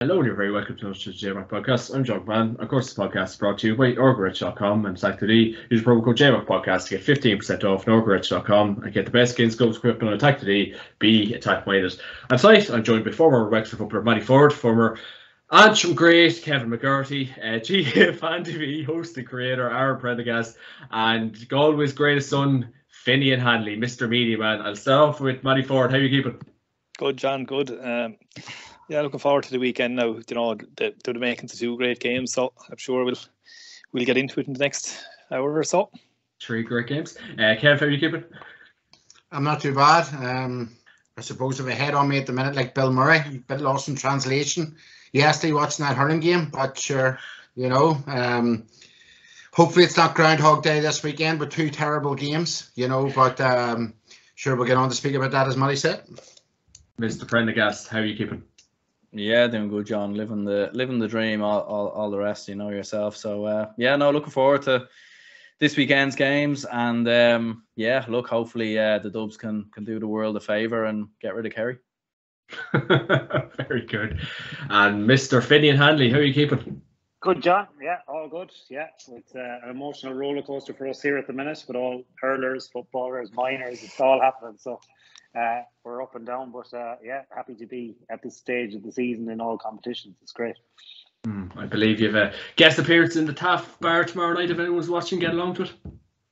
Hello and you're very welcome to the JMAC podcast. I'm John Man. Of course, this podcast is brought to you by Orgarich.com and Atak.ie. Use promo code JMAC podcast to get 15% off on Orgarich.com and get the best skins, gloves, equipment on Atak.ie. Be attack-minded. And tonight, I'm joined by former Wexford footballer Matty Ford, former Antrim great Kevin McGarty, Fan.ie host and creator Aaron Prendergast, and Galway's greatest son, Finian Hanley, Mr. Media Man. I'll start off with Matty Ford. How are you keeping? Good, John. Good. Yeah, looking forward to the weekend now. You know, they're making the two great games, so I'm sure we'll get into it in the next hour or so. Three great games. Kev, how are you keeping? I'm not too bad. I suppose if I head on me at the minute, like Bill Murray, a bit lost in translation. Yesterday watching that hurling game, but sure, you know, hopefully it's not Groundhog Day this weekend with two terrible games, you know, but sure we'll get on to speak about that as Matty said. Mr. Prendergast, how are you keeping? Yeah, doing good, John. Living the dream, all the rest, you know yourself. So looking forward to this weekend's games, and look, hopefully the Dubs can do the world a favour and get rid of Kerry. Very good. And Mr. Finian Hanley, how are you keeping? Good, John. Yeah, all good. Yeah, it's an emotional roller coaster for us here at the minute, with all hurlers, footballers, minors. It's all happening. So we're up and down, but happy to be at this stage of the season in all competitions. It's great. I believe you have a guest appearance in the Taff Bar tomorrow night. If anyone's watching, get along to it.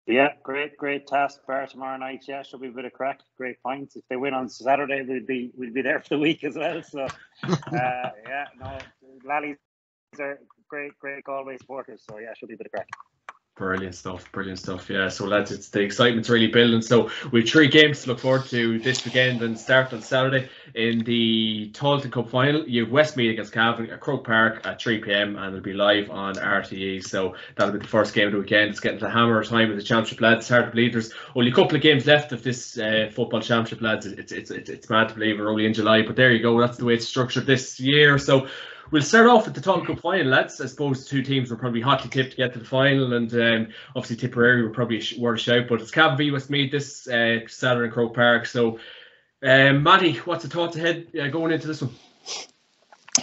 Yeah, great Taff Bar tomorrow night. Yeah, should be a bit of crack. Great points. If they win on Saturday, we'll be there for the week as well. So Lallies are great Galway supporters. So yeah, should be a bit of crack. Brilliant stuff. Yeah, so lads, the excitement's really building. So we've three games to look forward to this weekend, and start on Saturday in the Tailteann Cup final. You have Westmeath against Cavan at Croke Park at 3 p.m. and it'll be live on RTE. So that'll be the first game of the weekend. It's getting to the hammer time of the championship, lads. It's hard to believe there's only a couple of games left of this football championship, lads. It's mad to believe we're only in July, but there you go. That's the way it's structured this year. So we'll start off with the Tailteann Cup final, lads. I suppose the two teams were probably hotly tipped to get to the final, and obviously Tipperary were probably worth a shout, but it's Cavan v Westmeath this Saturday in Croke Park. So, Matty, what's the thoughts ahead going into this one?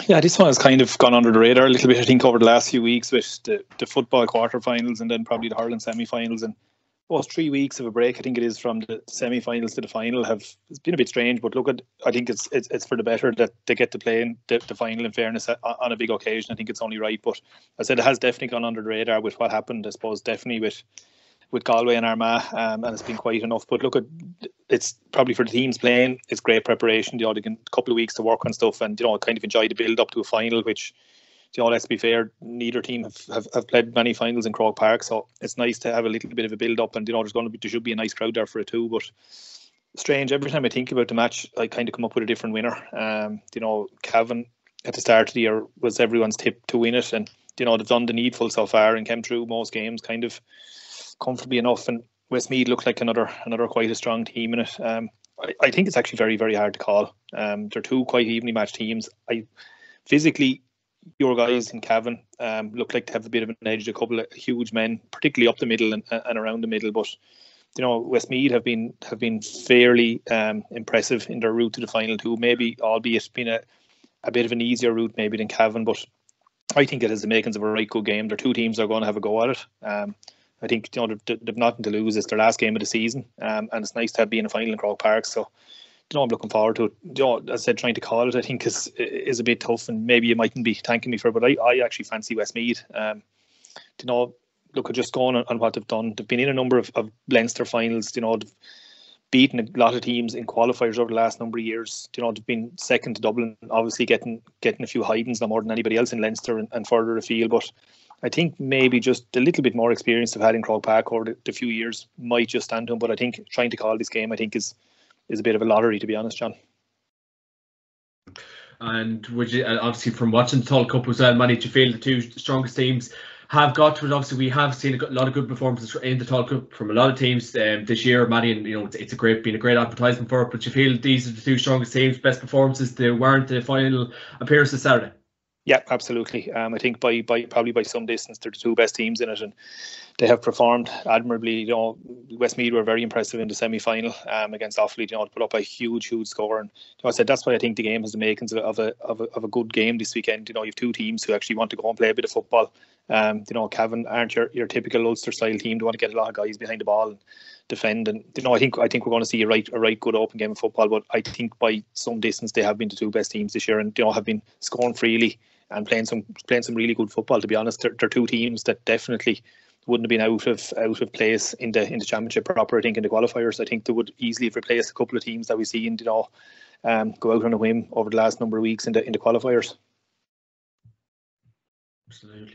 Yeah, this one has kind of gone under the radar a little bit, I think, over the last few weeks with the football quarterfinals and then probably the hurling semi-finals, and almost 3 weeks of a break, I think it is, from the semi-finals to the final. It's been a bit strange, but I think it's for the better that they get to play in the final, in fairness, on a big occasion. I think it's only right, but I said it has definitely gone under the radar with what happened, I suppose, definitely with Galway and Armagh, and it's been quiet enough. But it's probably for the teams playing, it's great preparation. You know, they can a couple of weeks to work on stuff, and kind of enjoy the build up to a final, which, let's be fair, neither team have played many finals in Croke Park, so it's nice to have a little bit of a build up, and there should be a nice crowd there for it too. But strange, every time I think about the match, I kind of come up with a different winner. Cavan at the start of the year was everyone's tip to win it, and they've done the needful so far and came through most games kind of comfortably enough. And Westmeath looked like another quite a strong team in it. I think it's actually very, very hard to call. They're two quite evenly matched teams. Physically, your guys in Cavan look like to have a bit of an edge. A couple of huge men, particularly up the middle and around the middle. But Westmeath have been fairly impressive in their route to the final too. Maybe, albeit been a bit of an easier route maybe than Cavan, but I think it has the makings of a right good game. Their two teams are going to have a go at it. I think they've nothing to lose. It's their last game of the season, and it's nice to be in a final in Croke Park. So, I'm looking forward to it. As I said, trying to call it, I think is a bit tough, and maybe you mightn't be thanking me for it, but I actually fancy Westmeath. Look at just going on what they've done. They've been in a number of Leinster finals. They've beaten a lot of teams in qualifiers over the last number of years. They've been second to Dublin, obviously getting a few hidings, no more than anybody else in Leinster and further afield. But I think maybe just a little bit more experience they've had in Croke Park over the few years might just stand to them. But I think trying to call this game, I think, is a bit of a lottery, to be honest, John. And would you, obviously from watching the Tailteann Cup as well, Matty, do you feel the two strongest teams have got to it? Obviously, we have seen a lot of good performances in the Tailteann Cup from a lot of teams this year, Matty, and it's been a great advertisement for it. But you feel these are the two strongest teams, best performances to warrant the final appearance this Saturday? Yeah, absolutely. I think by some distance they're the two best teams in it, and have performed admirably. Westmeath were very impressive in the semi-final against Offaly. To put up a huge score, and I said that's why I think the game has the makings of a good game this weekend. You have two teams who actually want to go and play a bit of football. Cavan aren't your typical Ulster style team. They want to get a lot of guys behind the ball and defend. And I think we're going to see a right good open game of football. But I think by some distance they have been the two best teams this year, and have been scoring freely and playing some really good football. To be honest, they're two teams that definitely wouldn't have been out of place in the championship proper. I think in the qualifiers, I think they would easily have replaced a couple of teams that we've seen go out on a whim over the last number of weeks in the qualifiers.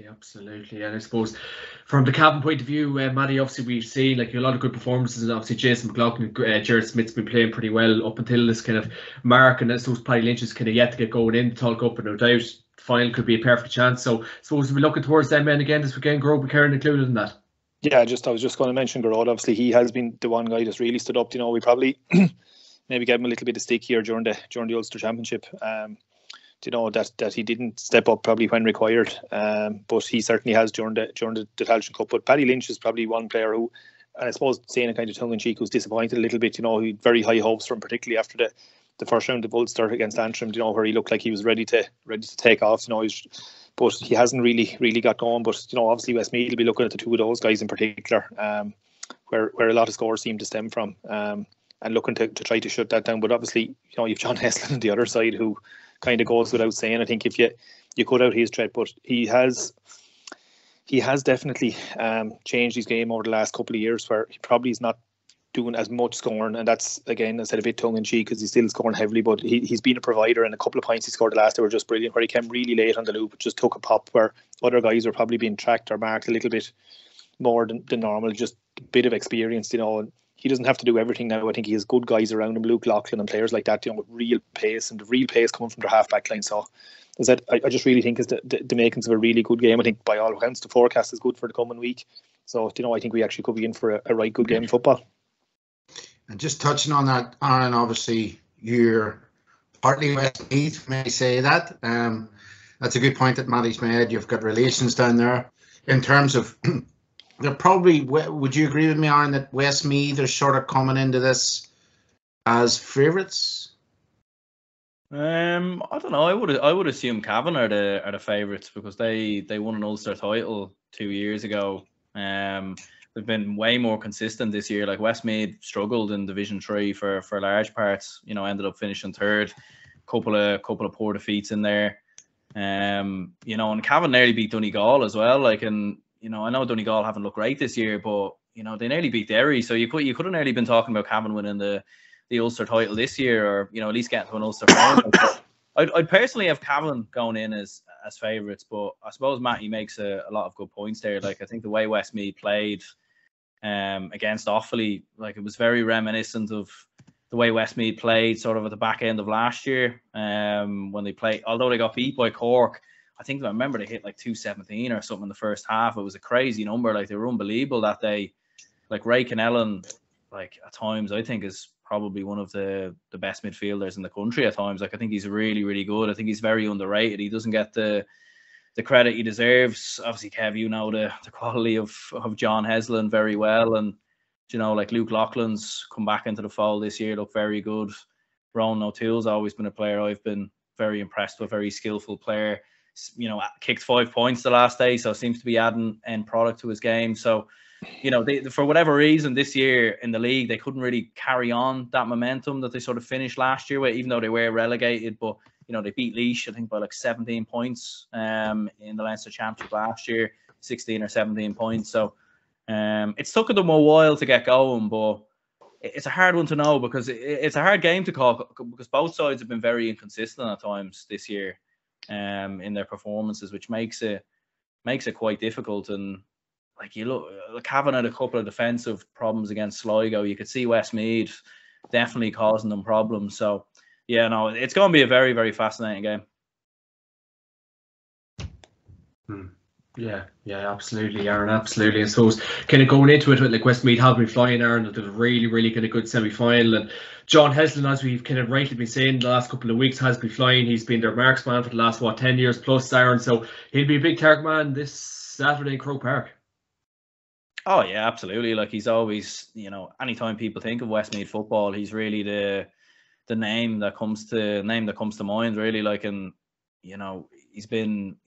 Absolutely. And I suppose from the Cavan point of view, Matty, obviously we've seen a lot of good performances, and obviously Jason McLaughlin, Jared Smith's been playing pretty well up until this kind of mark, and I suppose Paddy Lynch is kind of yet to get going in the Tall Cup, and no doubt final could be a perfect chance. So I suppose we're looking towards them men again this weekend, Grove McCarran included in that. Yeah, I was just going to mention Garrod. Obviously he has been the one guy that's really stood up. We probably maybe gave him a little bit of stick here during the Ulster Championship. That he didn't step up probably when required, but he certainly has during the Tailteann Cup. But Paddy Lynch is probably one player who, and I suppose saying it kind of tongue in cheek, was disappointed a little bit. He had very high hopes from, particularly after the first round of Ulster against Antrim. Where he looked like he was ready to take off. But he hasn't really got going. But obviously Westmeath will be looking at the two of those guys in particular, where a lot of scores seem to stem from, and looking to try to shut that down. But obviously you've John Heslin on the other side who kind of goes without saying. I think if you cut out his threat, but he has definitely changed his game over the last couple of years, where he probably is not doing as much scoring, and that's, again, I said, a bit tongue in cheek because he's still scoring heavily, but he's been a provider, and a couple of points he scored the last day were just brilliant, where he came really late on the loop, just took a pop where other guys were probably being tracked or marked a little bit more than normal. Just a bit of experience, and he doesn't have to do everything now. I think he has good guys around him, Luke Loughlin and players like that, with real pace, and the real pace coming from their half-back line. So I just really think is the makings of a really good game. I think by all accounts the forecast is good for the coming week. So I think we actually could be in for a right good game of football. And just touching on that, Aaron, obviously you're partly Westmeath, may I say that. That's a good point that Matty's made. You've got relations down there. In terms of, they're probably, would you agree with me, Aaron, that Westmeath are sort of coming into this as favourites? I don't know. I would assume Cavan are the favourites because they won an Ulster title 2 years ago. They've been way more consistent this year. Like Westmeath struggled in Division 3 for large parts. Ended up finishing third. Couple of poor defeats in there. And Cavan nearly beat Donegal as well. I know Donegal haven't looked great this year, but they nearly beat Derry. So you could have nearly been talking about Cavan winning the Ulster title this year, or at least getting to an Ulster final. I'd personally have Cavan going in as favourites, but I suppose Matty makes a lot of good points there. Like, I think the way Westmeath played against Offaly, it was very reminiscent of the way Westmeath played sort of at the back end of last year when they played. Although they got beat by Cork, I remember they hit 217 or something in the first half. It was a crazy number. They were unbelievable that day. Ray Connellan, at times, I think is probably one of the best midfielders in the country at times. I think he's really, really good. I think he's very underrated. He doesn't get the credit he deserves. Obviously, Kev, the quality of John Heslin very well. And, Luke Loughlin's come back into the fold this year, look very good. Ronan O'Toole's always been a player I've been very impressed with, very skillful player. Kicked 5 points the last day, so seems to be adding end product to his game. So, they, for whatever reason this year in the league, they couldn't really carry on that momentum that they sort of finished last year with, even though they were relegated. But, they beat Laois, I think, by 17 points in the Leinster Championship last year, 16 or 17 points. So it's took them a while to get going, but it's a hard one to know because it's a hard game to call because both sides have been very inconsistent at times this year in their performances, which makes it quite difficult. And you look, Cavan had a couple of defensive problems against Sligo. You could see Westmeath definitely causing them problems. So yeah, no, it's going to be a very, very fascinating game. Yeah, absolutely, Aaron, absolutely. I suppose kind of going into it with Westmeath have been flying, Aaron. It was a really, really kind of good semi-final, and John Heslin, as we've kind of rightly been saying the last couple of weeks, has been flying. He's been their marksman for the last 10 years plus, Aaron. So he'll be a big target man this Saturday in Croke Park. Oh yeah, absolutely. Like he's always, anytime people think of Westmeath football, he's really the name that comes to mind. Really, like, and he's been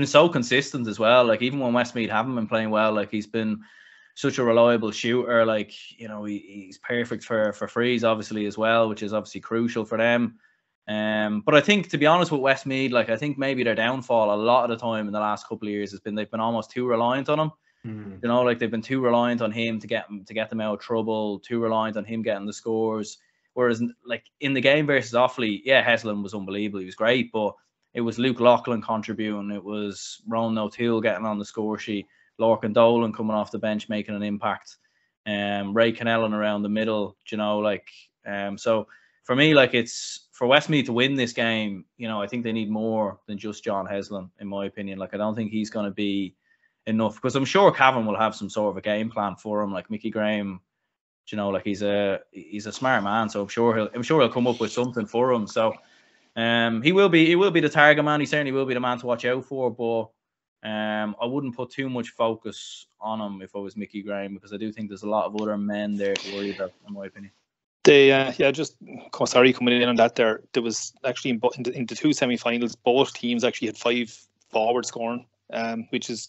so consistent as well. Like even when Westmeath haven't been playing well, like he's been such a reliable shooter. Like he's perfect for frees obviously as well, which is obviously crucial for them. But I think, to be honest with Westmeath, like I think maybe their downfall a lot of the time in the last couple of years has been they've been almost too reliant on him. Like they've been too reliant on him to get them out of trouble, too reliant on him getting the scores. Whereas, like in the game versus Offaly, yeah, Heslin was unbelievable. He was great, but it was Luke Loughlin contributing. It was Ronan O'Toole getting on the score sheet. Lorcan Dolan coming off the bench making an impact. Ray Cannellan around the middle. So for me, like it's for Westmeath to win this game. I think they need more than just John Heslin, in my opinion. Like I don't think he's going to be enough, because I'm sure Cavan will have some sort of a game plan for him. Like Mickey Graham, like he's a smart man, so I'm sure he'll come up with something for him. So he will be the target man. He certainly will be the man to watch out for, but I wouldn't put too much focus on him if I was Mickey Graham, because I do think there's a lot of other men there to worry about, in my opinion. Coming in on that there was actually in the two semi-finals, both teams actually had 5 forward scoring, which is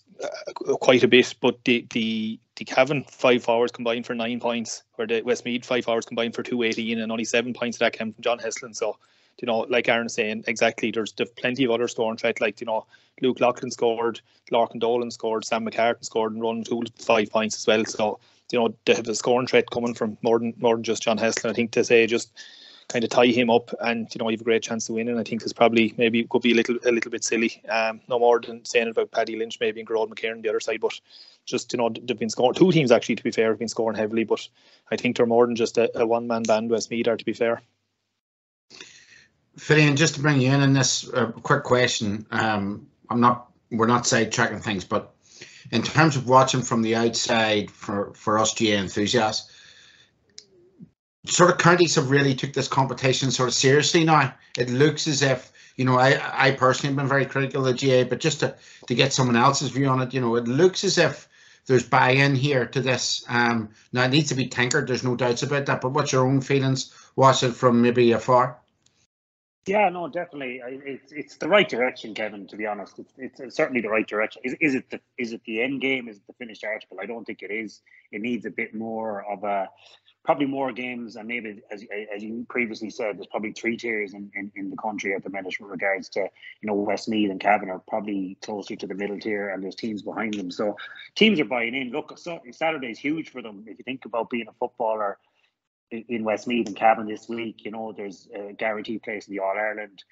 quite a bit. But the Cavan 5 forwards combined for 9 points, where the Westmeath 5 forwards combined for 218, and only 7 points of that came from John Heslin. So, like Aaron's saying, exactly, there's plenty of other scoring threat. Like, Luke Loughlin scored, Lorcan Dolan scored, Sam McCartan scored, and Ronan O'Toole 5 points as well. So, they have a scoring threat coming from more than just John Heslin. I think to say just kind of tie him up and you have a great chance to win, and I think is probably maybe could be a little bit silly. No more than saying about Paddy Lynch maybe and Gerard McKiernan on the other side, but just they've been scoring. 2 teams actually, to be fair, have been scoring heavily, but I think they're more than just a one-man band. Westmeath are, to be fair. Filian, just to bring you in this quick question. We're not sidetracking things, but in terms of watching from the outside for us GA enthusiasts, sort of counties have really took this competition sort of seriously now. It looks as if, I personally have been very critical of the GA, but just to get someone else's view on it, it looks as if there's buy-in here to this. Now it needs to be tinkered, there's no doubts about that, but what's your own feelings? Watch it from maybe afar. Yeah, no, definitely. It's the right direction, Kevin. To be honest, it's certainly the right direction. Is it the end game? Is it the finished article? I don't think it is. It needs a bit more of probably more games, and maybe as you previously said, there's probably 3 tiers in the country at the minute with regards to Westmeath and Cavan are probably closer to the middle tier, and there's teams behind them. So teams are buying in. Look, Saturday is huge for them. If you think about being a footballer in Westmeath and Cavan this week, there's a guaranteed place in the All-Ireland.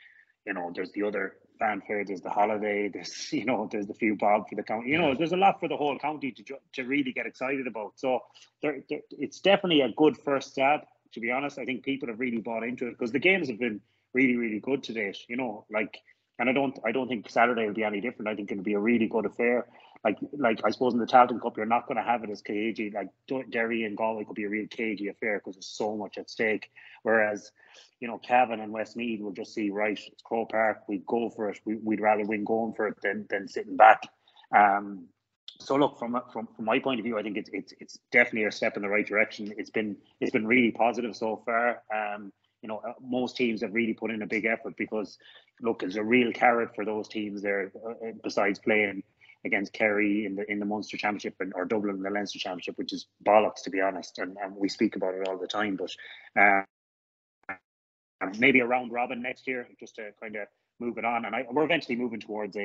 There's the other fanfare, there's the holiday, there's the few bob for the county. There's a lot for the whole county to really get excited about. So it's definitely a good first stab, to be honest. I think people have really bought into it because the games have been really, really good to date. And I don't think Saturday will be any different. I think it'll be a really good affair. Like I suppose in the Tailteann Cup, you're not going to have it as cagey. Like Derry and Galway could be a real cagey affair because there's so much at stake. Whereas, Cavan and Westmeath will just see, right, it's Crow Park, we'd go for it. We'd rather win going for it than sitting back. So look, from my point of view, I think it's definitely a step in the right direction. It's been really positive so far. Most teams have really put in a big effort because, look, there's a real carrot for those teams there besides playing against Kerry in the Munster Championship or Dublin in the Leinster Championship, which is bollocks, to be honest, and we speak about it all the time. But maybe a round robin next year, just to kind of move it on. And we're eventually moving towards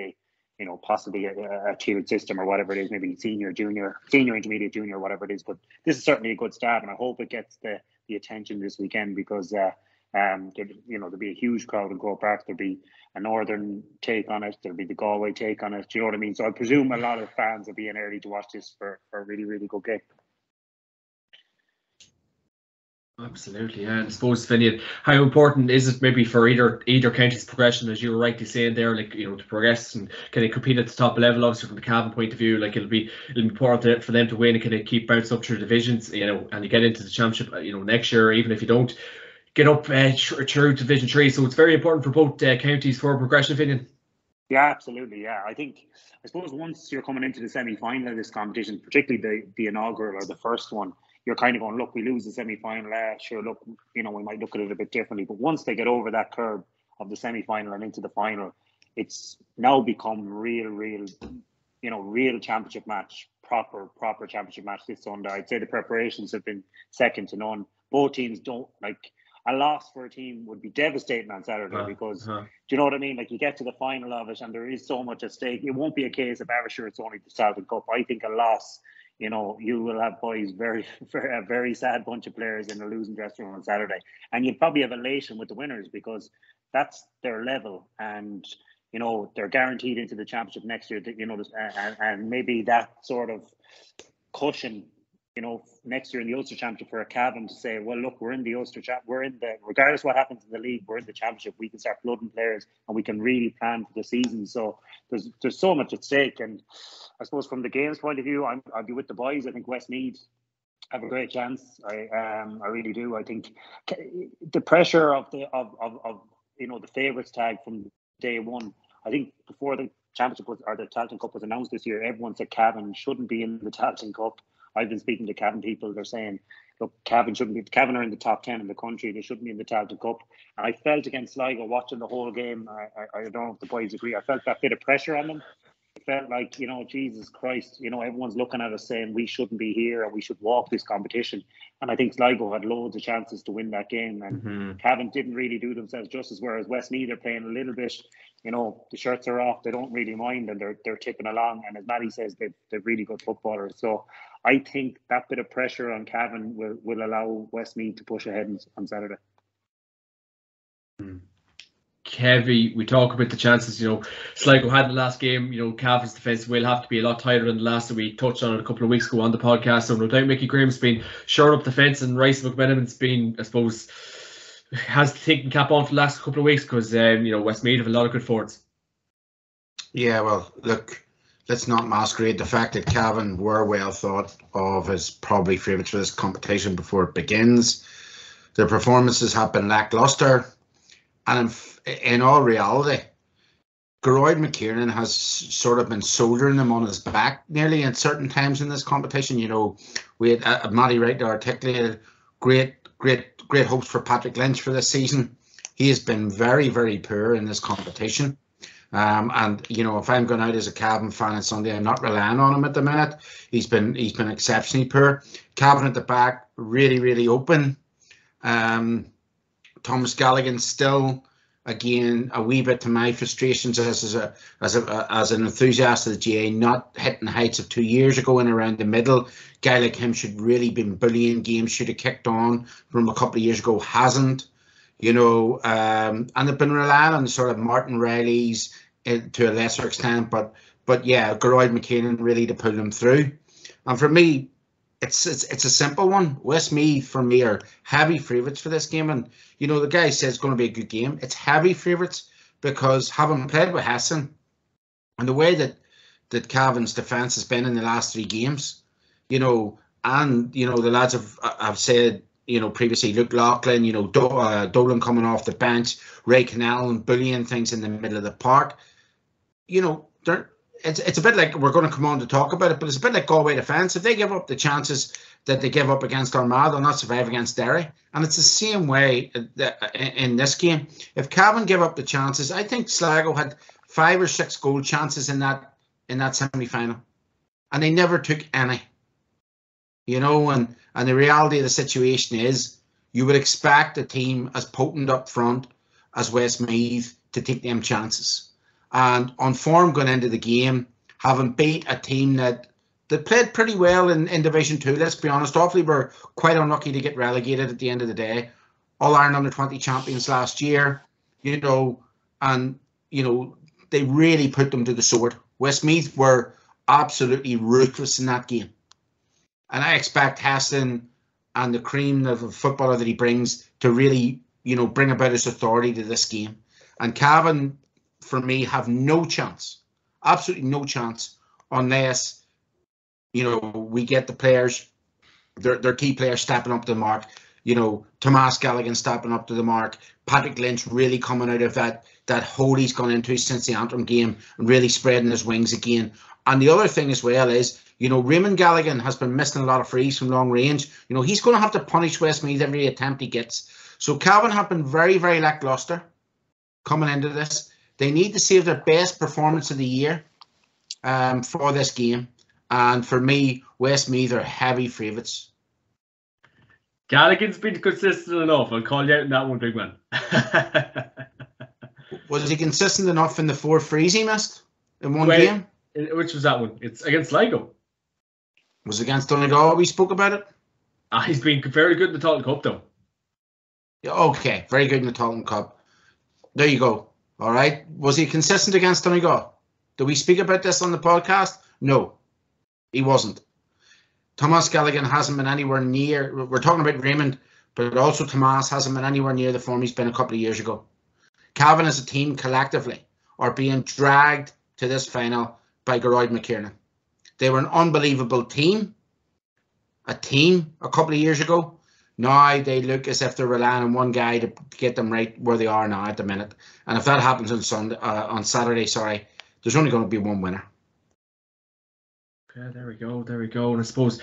possibly a tiered system or whatever it is, maybe senior, intermediate, junior, whatever it is. But this is certainly a good start, and I hope it gets the attention this weekend because there'll be a huge crowd in Croke Park. There'll be a northern take on it. There'll be the Galway take on it. Do you know what I mean? So I presume a lot of fans will be in early to watch this for a really, really good game. Absolutely, yeah. And I suppose, Finian, how important is it maybe for either county's progression, as you were rightly saying there, to progress and can they compete at the top level? Obviously, from the Cavan point of view, it'll be important for them to win and can they keep bouncing up through divisions, and you get into the championship, next year, even if you don't get up through Division 3. So it's very important for both counties for progression, Finian. Yeah, absolutely. Yeah, I suppose once you're coming into the semi-final of this competition, particularly the inaugural or the first one, you're kind of going, look, we lose the semi-final. Sure, look, we might look at it a bit differently. But once they get over that curve of the semi-final and into the final, it's now become real championship match, proper championship match this Sunday. I'd say the preparations have been second to none. Both teams don't like. A loss for a team would be devastating on Saturday because, do you know what I mean? Like, you get to the final of it and there is so much at stake. It won't be a case of ever sure it's only the Tailteann Cup. I think a loss, you will have boys a very sad bunch of players in the losing dressing room on Saturday. And you'll probably have elation with the winners because that's their level. And, they're guaranteed into the championship next year, and maybe that sort of cushion next year in the Ulster Championship for a Cavan to say, well, look, we're in the Ulster Championship. Regardless what happens in the league, we're in the Championship. We can start flooding players and we can really plan for the season. So there's so much at stake. And I suppose from the games point of view, I'll be with the boys. I think Westmeath have a great chance. I really do. I think the pressure of the favourites tag from day one. I think before the Championship or the Tailteann Cup was announced this year, everyone said Cavan shouldn't be in the Tailteann Cup. I've been speaking to Cavan people. They're saying, look, Cavan shouldn't be. Cavan are in the top 10 in the country. They shouldn't be in the Tailteann Cup. And I felt against Sligo watching the whole game. I don't know if the boys agree. I felt that bit of pressure on them. It felt like, Jesus Christ, everyone's looking at us saying we shouldn't be here and we should walk this competition. And I think Sligo had loads of chances to win that game. And Cavan didn't really do themselves justice, whereas Westmeath are playing a little bit, the shirts are off. They don't really mind and they're tipping along. And as Matty says, they're really good footballers. So I think that bit of pressure on Cavan will allow Westmeath to push ahead on Saturday. Kevy, we talk about the chances, Sligo had the last game, Cavan's defence will have to be a lot tighter than the last that we touched on it a couple of weeks ago on the podcast. So no doubt Mickey Graham's been shoring up the fence and Rice McMenamin's been, I suppose, has the thinking cap on for the last couple of weeks because, Westmeath have a lot of good forwards. Yeah, well, look, let's not masquerade the fact that Cavan were well thought of as probably favourites for this competition before it begins. Their performances have been lacklustre. And in all reality, Geroid McKiernan has sort of been shouldering them on his back nearly at certain times in this competition. We had Matty Wright articulated great hopes for Patrick Lynch for this season. He has been very, very poor in this competition. And if I'm going out as a Cavan fan on Sunday, I'm not relying on him at the minute. He's been exceptionally poor. Cavan at the back, really, really open. Thomas Galligan still, again, a wee bit to my frustrations as an enthusiast of the GA, not hitting heights of 2 years ago and around the middle. Guy like him should really been bullying games, should have kicked on from a couple of years ago, hasn't. And they've been relying on sort of Martin Riley's to a lesser extent, but yeah, Geroid McKiernan really to pull them through. And for me, it's a simple one. Westmeath for me are heavy favourites for this game, and the guy says it's going to be a good game. It's heavy favourites because having played with Hessen and the way that Cavan's defence has been in the last 3 games, and the lads have said previously, Luke Loughlin, Dolan coming off the bench, Ray Cannell and bullying things in the middle of the park. It's a bit like, we're going to come on to talk about it, but it's a bit like Galway defence. If they give up the chances that they give up against Armagh, they'll not survive against Derry. And it's the same way in this game. If Cavan give up the chances, I think Sligo had 5 or 6 goal chances in that semi-final, and they never took any. And the reality of the situation is, you would expect a team as potent up front as Westmeath to take them chances. And on form going into the game, having beat a team that played pretty well in Division 2, let's be honest. Offaly were quite unlucky to get relegated at the end of the day. All-Ireland Under-20 champions last year, and they really put them to the sword. Westmeath were absolutely ruthless in that game. And I expect Heston and the cream of a footballer that he brings to really, bring about his authority to this game. And Cavan, for me, have no chance, absolutely no chance, unless, we get the players, their key players stepping up to the mark. you know, Tomas Gallagher stepping up to the mark, Patrick Lynch really coming out of that hole he's gone into since the Antrim game and really spreading his wings again. And the other thing as well is, you know, Raymond Gallagher has been missing a lot of frees from long range. You know, he's going to have to punish Westmeath every attempt he gets. So Cavan have been very, very lackluster coming into this. They need to save their best performance of the year for this game. And for me, Westmeath are heavy favourites. Gallagher's been consistent enough. I'll call you out on that one, big man. Was he consistent enough in the 4 frees he missed in one game? Which was that one? It's against Sligo. Was it against Donegal? We spoke about it. He's been very good in the Tailteann Cup, though. Yeah, okay, very good in the Tailteann Cup. There you go. All right. Was he consistent against Donegal? Did we speak about this on the podcast? No, he wasn't. Tomas Gallagher hasn't been anywhere near. We're talking about Raymond, but also Tomas hasn't been anywhere near the form he's been a couple of years ago. Cavan as a team collectively are being dragged to this final by Geroid McKiernan. They were an unbelievable team, a couple of years ago. Now they look as if they're relying on one guy to get them right where they are now at the minute. And if that happens on Saturday, there's only going to be one winner. Okay, there we go. And I suppose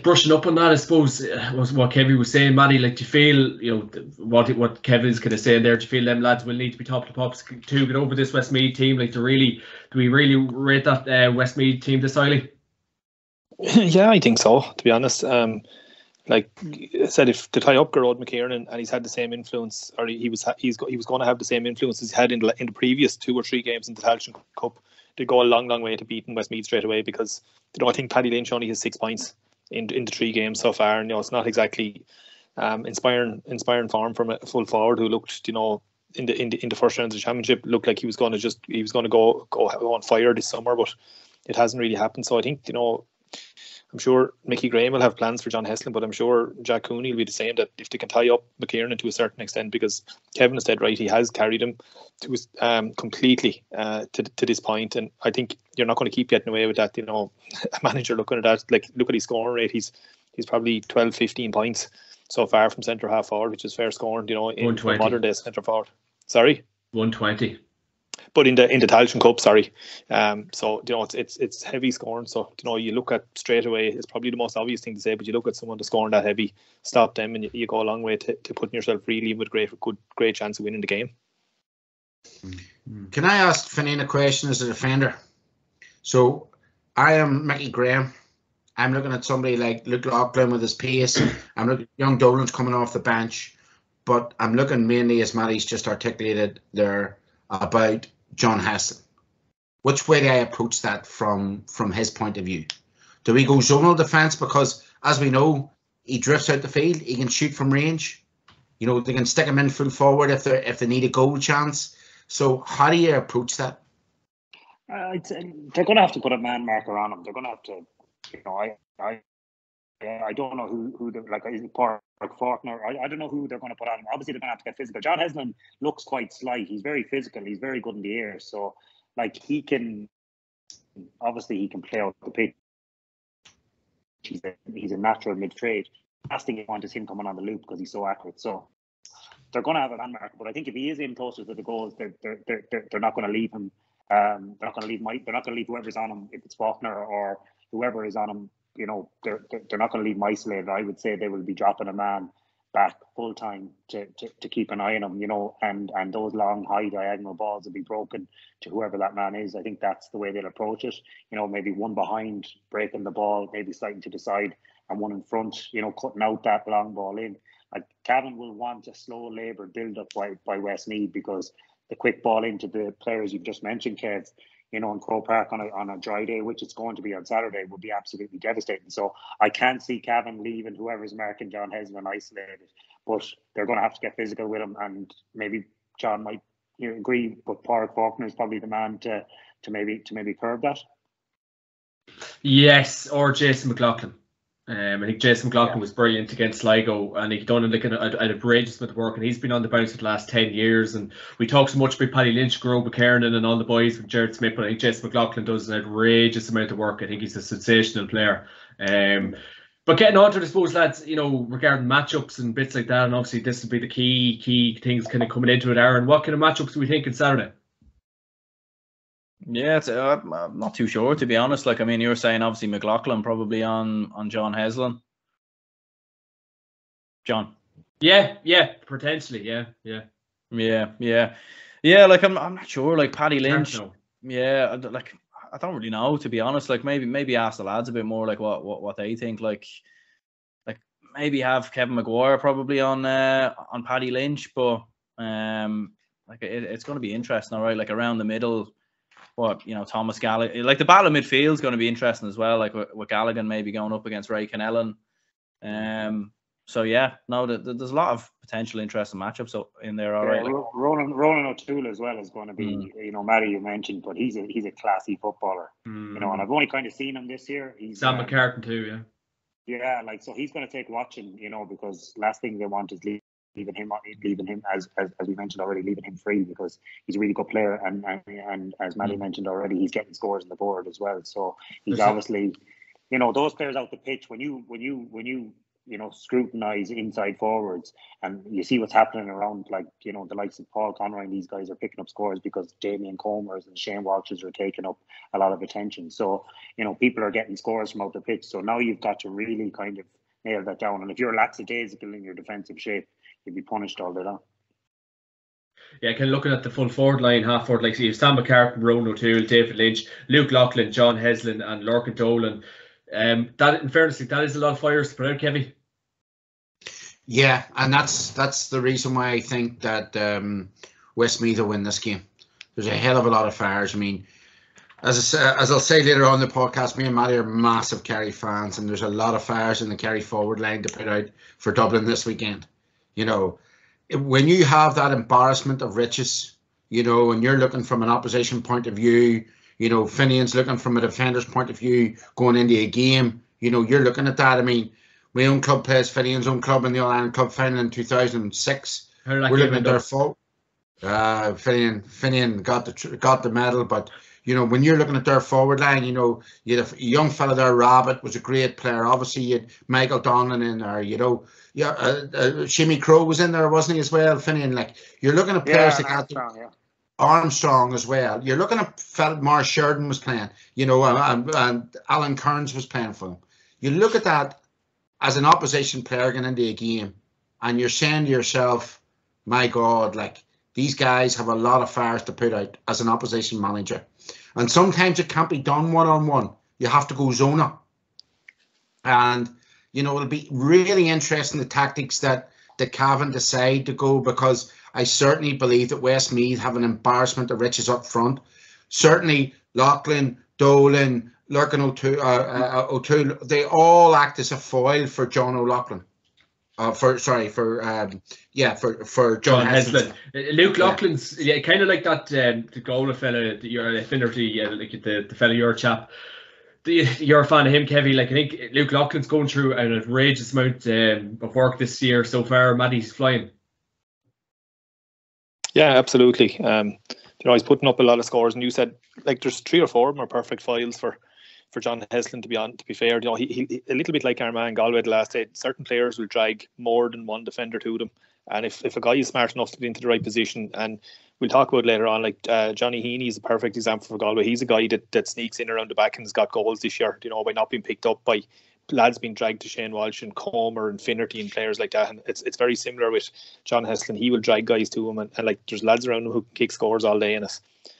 brushing up on that, I suppose was what Kevin was saying, Matty. Like, do you feel, you know, what Kevin's kind of saying there? Do you feel them lads will need to be top of the pops to get over this Westmeath team? Like, do we really rate that Westmeath team this highly? Yeah, I think so. To be honest, like I said, if to tie up Geroid McKiernan and he's had the same influence, or he was going to have the same influence as he had in the previous 2 or 3 games in the Tailteann Cup, to go a long way to beating Westmeath straight away, because, you know, I think Paddy Lynch only has 6 points in the 3 games so far, and, you know, it's not exactly inspiring form from a full forward who looked, you know, in the first round of the championship, looked like he was going to go on fire this summer, but it hasn't really happened. So I think, you know, I'm sure Mickey Graham will have plans for John Heslin, but I'm sure Jack Cooney will be the same, that if they can tie up McKiernan to a certain extent, because Kevin has said right, he has carried him to completely to this point, and I think you're not going to keep getting away with that. You know, a manager looking at that, like, look at his scoring rate, he's probably 12-15 points so far from centre half forward, which is fair scoring, you know, in modern day centre forward. Sorry? 120. But in the Tailteann Cup, sorry. So, you know, it's heavy scoring. So, you know, you look at straight away, it's probably the most obvious thing to say, but you look at someone to scoring that heavy, stop them, and you go a long way to putting yourself really with great chance of winning the game. Can I ask Fineen a question as a defender? So I am Mickey Graham. I'm looking at somebody like Luke Loughlin with his pace. I'm looking at young Dolan's coming off the bench, but I'm looking mainly, as Matty's just articulated there, about John Heslin. Which way do I approach that from his point of view? Do we go zonal defence? Because, as we know, he drifts out the field. He can shoot from range. You know, they can stick him in full forward if they need a goal chance. So how do you approach that? They're going to have to put a man marker on him. They're going to have to, you know, I don't know who like, is it Park Faulkner? I don't know who they're going to put on him. Obviously, they're going to have to get physical. John Heslin looks quite slight. He's very physical. He's very good in the air. So, like, he can play out the pitch. He's a natural mid-trade. Last thing you want is him coming on the loop because he's so accurate. So they're going to have a man marker. But I think if he is in closer to the goals, they're not going to leave him. They're not going to leave whoever's on him, if it's Faulkner or whoever is on him. You know, they're not going to leave him isolated. I would say they will be dropping a man back full time to keep an eye on him, you know, and those long high diagonal balls will be broken to whoever that man is. I think that's the way they'll approach it. You know, maybe one behind, breaking the ball, maybe slightly to the side, and one in front, you know, cutting out that long ball in. Like, Cavan will want a slow labour build up by Westmeath, because the quick ball into the players you've just mentioned, Kev, you know, in Croke Park on a dry day, which it's going to be on Saturday, would be absolutely devastating. So I can't see Cavan leaving whoever's marking John Heslin isolated, but they're going to have to get physical with him, and maybe John might, you know, agree, but Park Faulkner is probably the man to maybe curb that. Yes, or Jason McLaughlin. I think Jason McLaughlin was brilliant against Sligo, and he's done an outrageous amount of work, and he's been on the bounce for the last 10 years. And we talk so much about Paddy Lynch, Geroid McKiernan and all the boys with Jared Smith, but I think Jason McLaughlin does an outrageous amount of work. I think he's a sensational player. But getting on to it, I suppose, lads, regarding matchups and bits like that, and obviously this will be the key things kind of coming into it, Aaron. What kind of matchups do we think on Saturday? Yeah, I'm not too sure, to be honest. Like, I mean, you were saying obviously McLaughlin probably on John Heslin. John. Yeah, potentially, yeah. Like, I'm not sure. Like Paddy Lynch. Yeah, like I don't really know, to be honest. Like maybe ask the lads a bit more, like what they think. Like maybe have Kevin Maguire probably on Paddy Lynch, but like it's going to be interesting, all right. Like around the middle. Thomas Gallagher, like the battle of midfield is going to be interesting as well, like with Gallagher maybe going up against Ray Canellan. So yeah, no, there's a lot of potential interesting matchups in there. All right, like, Ronan O'Toole as well is going to be, Matty, you mentioned, but he's a classy footballer, and I've only kind of seen him this year. He's Sam McCartan too, yeah. Yeah, like so he's going to take watching, because last thing they want is leaving him as we mentioned already, leaving him free, because he's a really good player, and as Matty mentioned already, he's getting scores on the board as well. So he's obviously, those players out the pitch, when you scrutinize inside forwards and you see what's happening around, like the likes of Paul Conroy and these guys are picking up scores because Damien Comers and Shane Walters are taking up a lot of attention. So people are getting scores from out the pitch. So now you've got to really kind of nail that down. And if you're lackadaisical in your defensive shape, you'd be punished all day long. Yeah, kind of looking at the full forward line, half forward, like you Sam McCartan, Ronan O'Toole, David Lynch, Luke Loughlin, John Heslin, and Lorcan Dolan. That, in fairness, that is a lot of fires to put out, Kevin. Yeah, and that's the reason why I think that Westmeath will win this game. There's a hell of a lot of fires. I mean, as I'll say later on in the podcast, me and Matty are massive Kerry fans, and there's a lot of fires in the Kerry forward line to put out for Dublin this weekend. When you have that embarrassment of riches, and you're looking from an opposition point of view, Finian's looking from a defender's point of view going into a game, you're looking at that. I mean, my own club plays Finian's own club in the All-Ireland Cup final in 2006. We're looking at their fault. Finian got the medal, but when you're looking at their forward line, you had a young fella there, Rabbit, was a great player. Obviously, you had Michael Donlan in there, Shimmy Crow was in there, wasn't he, as well, Finian? Like, you're looking at players like that. Armstrong as well. You're looking at Mark Sheridan was playing, and Alan Kearns was playing for them. You look at that as an opposition player going into a game, and you're saying to yourself, my God, like, these guys have a lot of fires to put out as an opposition manager. And sometimes it can't be done one-on-one. You have to go zona. And, it'll be really interesting, the tactics that Cavan decide to go, because I certainly believe that Westmeath have an embarrassment of riches up front. Certainly, Loughlin, Dolan, Lurkin O'Toole, they all act as a foil for John O'Loughlin. For John Heslin. Luke Loughlin's kind of like that. The goalie fella, your affinity, like the fella, your chap. You're a fan of him, Kevin. Like, I think Luke Loughlin's going through an outrageous amount of work this year so far. Matty's flying. Yeah, absolutely. He's putting up a lot of scores, and you said like there's 3 or 4 of them are perfect files for John Heslin, to be fair. He a little bit like Armagh Galway the last day. Certain players will drag more than one defender to them, and if a guy is smart enough to get into the right position, and we'll talk about later on, like Johnny Heaney is a perfect example for Galway. He's a guy that sneaks in around the back and has got goals this year, by not being picked up by lads being dragged to Shane Walsh and Comer and Finnerty and players like that. And it's very similar with John Heslin. He will drag guys to him, and like there's lads around him who can kick scores all day. And I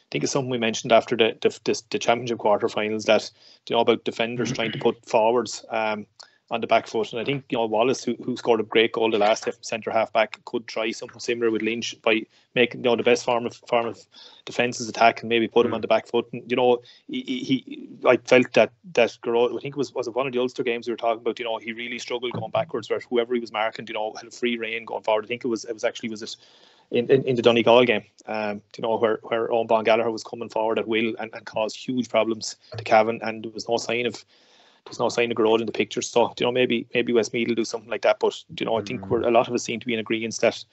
think it's something we mentioned after the championship quarterfinals, that about defenders trying to put forwards on the back foot. And I think Wallace, who scored a great goal the last centre half back, could try something similar with Lynch by making the best form of defence's attack and maybe put him on the back foot. And I felt that Garrod, I think was it one of the Ulster games we were talking about, he really struggled going backwards, where whoever he was marking had a free rein going forward. I think it was in the Donegal game, where Owen Bon Gallagher was coming forward at will and caused huge problems to Cavan, and there was no sign of Garrod in the picture. So maybe Westmeath will do something like that. But I think a lot of us seem to be in agreement that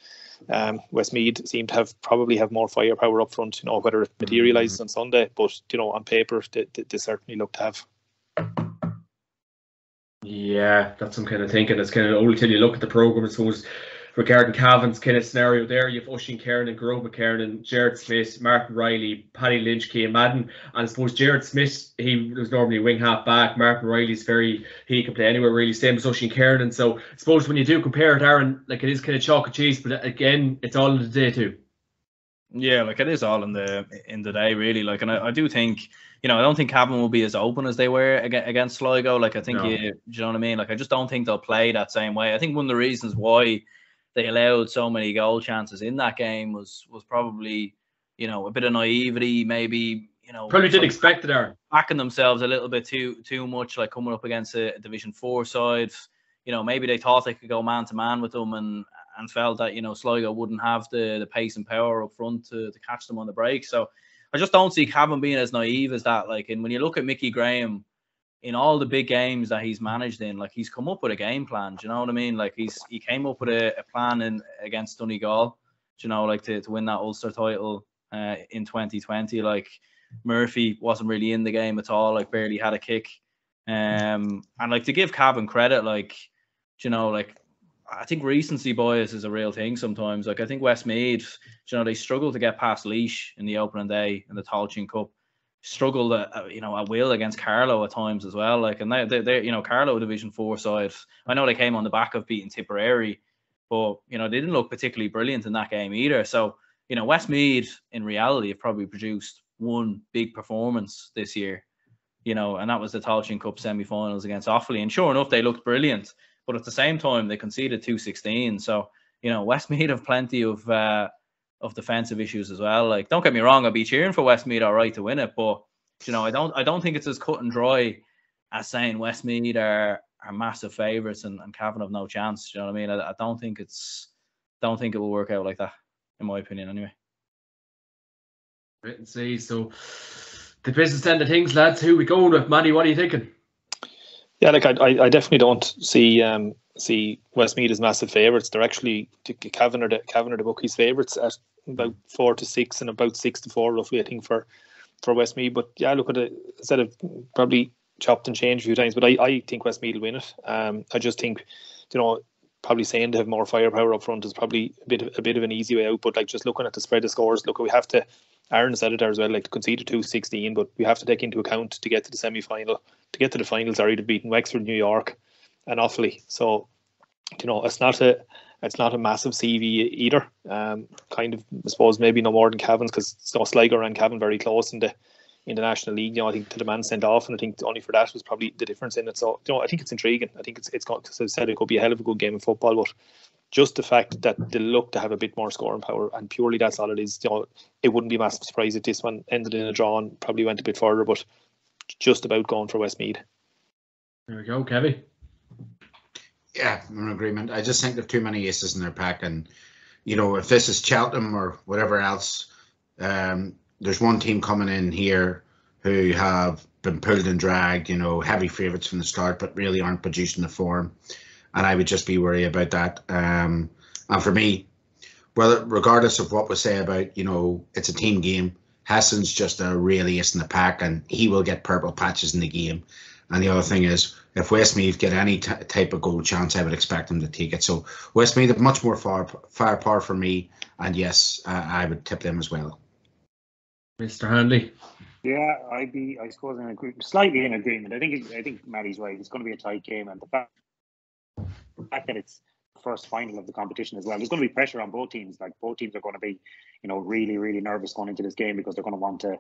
Westmeath seem to probably have more firepower up front. Whether it materialises on Sunday, but on paper they certainly look to have. Yeah, that's what I'm kind of thinking. It's kind of only till you look at the programme, I suppose, regarding Cavan's kind of scenario there. You have Oisin Kiernan, Grove McKernan, Jared Smith, Martin Riley, Paddy Lynch, Cian Madden. And I suppose Jared Smith, he was normally wing half back. Martin Riley's he can play anywhere really, same as Oisin Kiernan. So I suppose when you do compare it, Aaron, like it is kind of chalk and cheese, but again, it's all in the day too. Yeah, like it is all in the day really. Like, and I do think, I don't think Cavan will be as open as they were against Sligo. Like, I think No. you know what I mean. Like, I just don't think they'll play that same way. I think one of the reasons why they allowed so many goal chances in that game was probably, a bit of naivety, maybe. Probably didn't expect it, Aaron. Backing themselves a little bit too much, like coming up against a Division 4 side. Maybe they thought they could go man to man with them and felt that, Sligo wouldn't have the pace and power up front to catch them on the break. So I just don't see Cavan being as naive as that. Like, and when you look at Mickey Graham in all the big games that he's managed in, like, he's come up with a game plan. Do you know what I mean? Like, he came up with a plan against Donegal, like to win that Ulster title in 2020. Like, Murphy wasn't really in the game at all, like barely had a kick. And like, to give Cavan credit, like, like, I think recency bias is a real thing sometimes. Like, I think Westmeath, they struggled to get past Laois in the opening day in the Tailteann Cup. Struggled at will against Carlow at times as well. Like, and they Carlow Division 4 side. I know they came on the back of beating Tipperary, but they didn't look particularly brilliant in that game either. So Westmeath in reality have probably produced one big performance this year, and that was the Tailteann Cup semi-finals against Offaly. And sure enough, they looked brilliant. But at the same time, they conceded 2-16. So, Westmeath have plenty of defensive issues as well. Like, don't get me wrong, I'll be cheering for Westmeath all right to win it. But, I don't think it's as cut and dry as saying Westmeath are massive favourites and Cavan have no chance. Do you know what I mean? I don't think it will work out like that, in my opinion, anyway. Wait and see. So, the business end of things, lads. Who we going with? Matty, what are you thinking? Yeah, like I definitely don't see Westmeath as massive favourites. They're actually Cavan are the bookies' favourites at about 4-6 and about 6-4 roughly, I think, for Westmeath. But yeah, look at it, instead of probably chopped and changed a few times, but I think Westmeath will win it. I just think, probably saying to have more firepower up front is probably a bit of an easy way out. But like, just looking at the spread of scores, look, we have to. Aaron said it there as well, like, to concede 2-16, but we have to take into account to get to the semi-final, to get to the finals, they've beaten Wexford, New York, and Offaly. So, it's not a massive CV either. Kind of, I suppose, maybe no more than Cavan's, because Sligo and Cavan very close in the National League. I think to the man sent off, and I think only for that was probably the difference in it. So, I think it's intriguing. I think it's got, as I said, it could be a hell of a good game of football, but just the fact that they look to have a bit more scoring power, and purely that's all it is. It wouldn't be a massive surprise if this one ended in a draw and probably went a bit further, but just about going for Westmeath. There we go, Kevin. Yeah, I'm in agreement. I just think there are too many aces in their pack, and if this is Cheltenham or whatever else, there's one team coming in here who have been pulled and dragged, heavy favourites from the start, but really aren't producing the form. And I would just be worried about that. And for me, well, regardless of what we say about, it's a team game, Hessen's just a real ace in the pack, and he will get purple patches in the game. And the other thing is, if Westmeath get any type of goal chance, I would expect them to take it. So Westmeath have much more firepower for me, and yes, I would tip them as well. Mr. Hanley. Yeah, I suppose slightly in agreement. I think Matty's right. It's going to be a tight game, and the fact that it's the first final of the competition as well, there's going to be pressure on both teams. Like, both teams are going to be, really, really nervous going into this game, because they're going to want to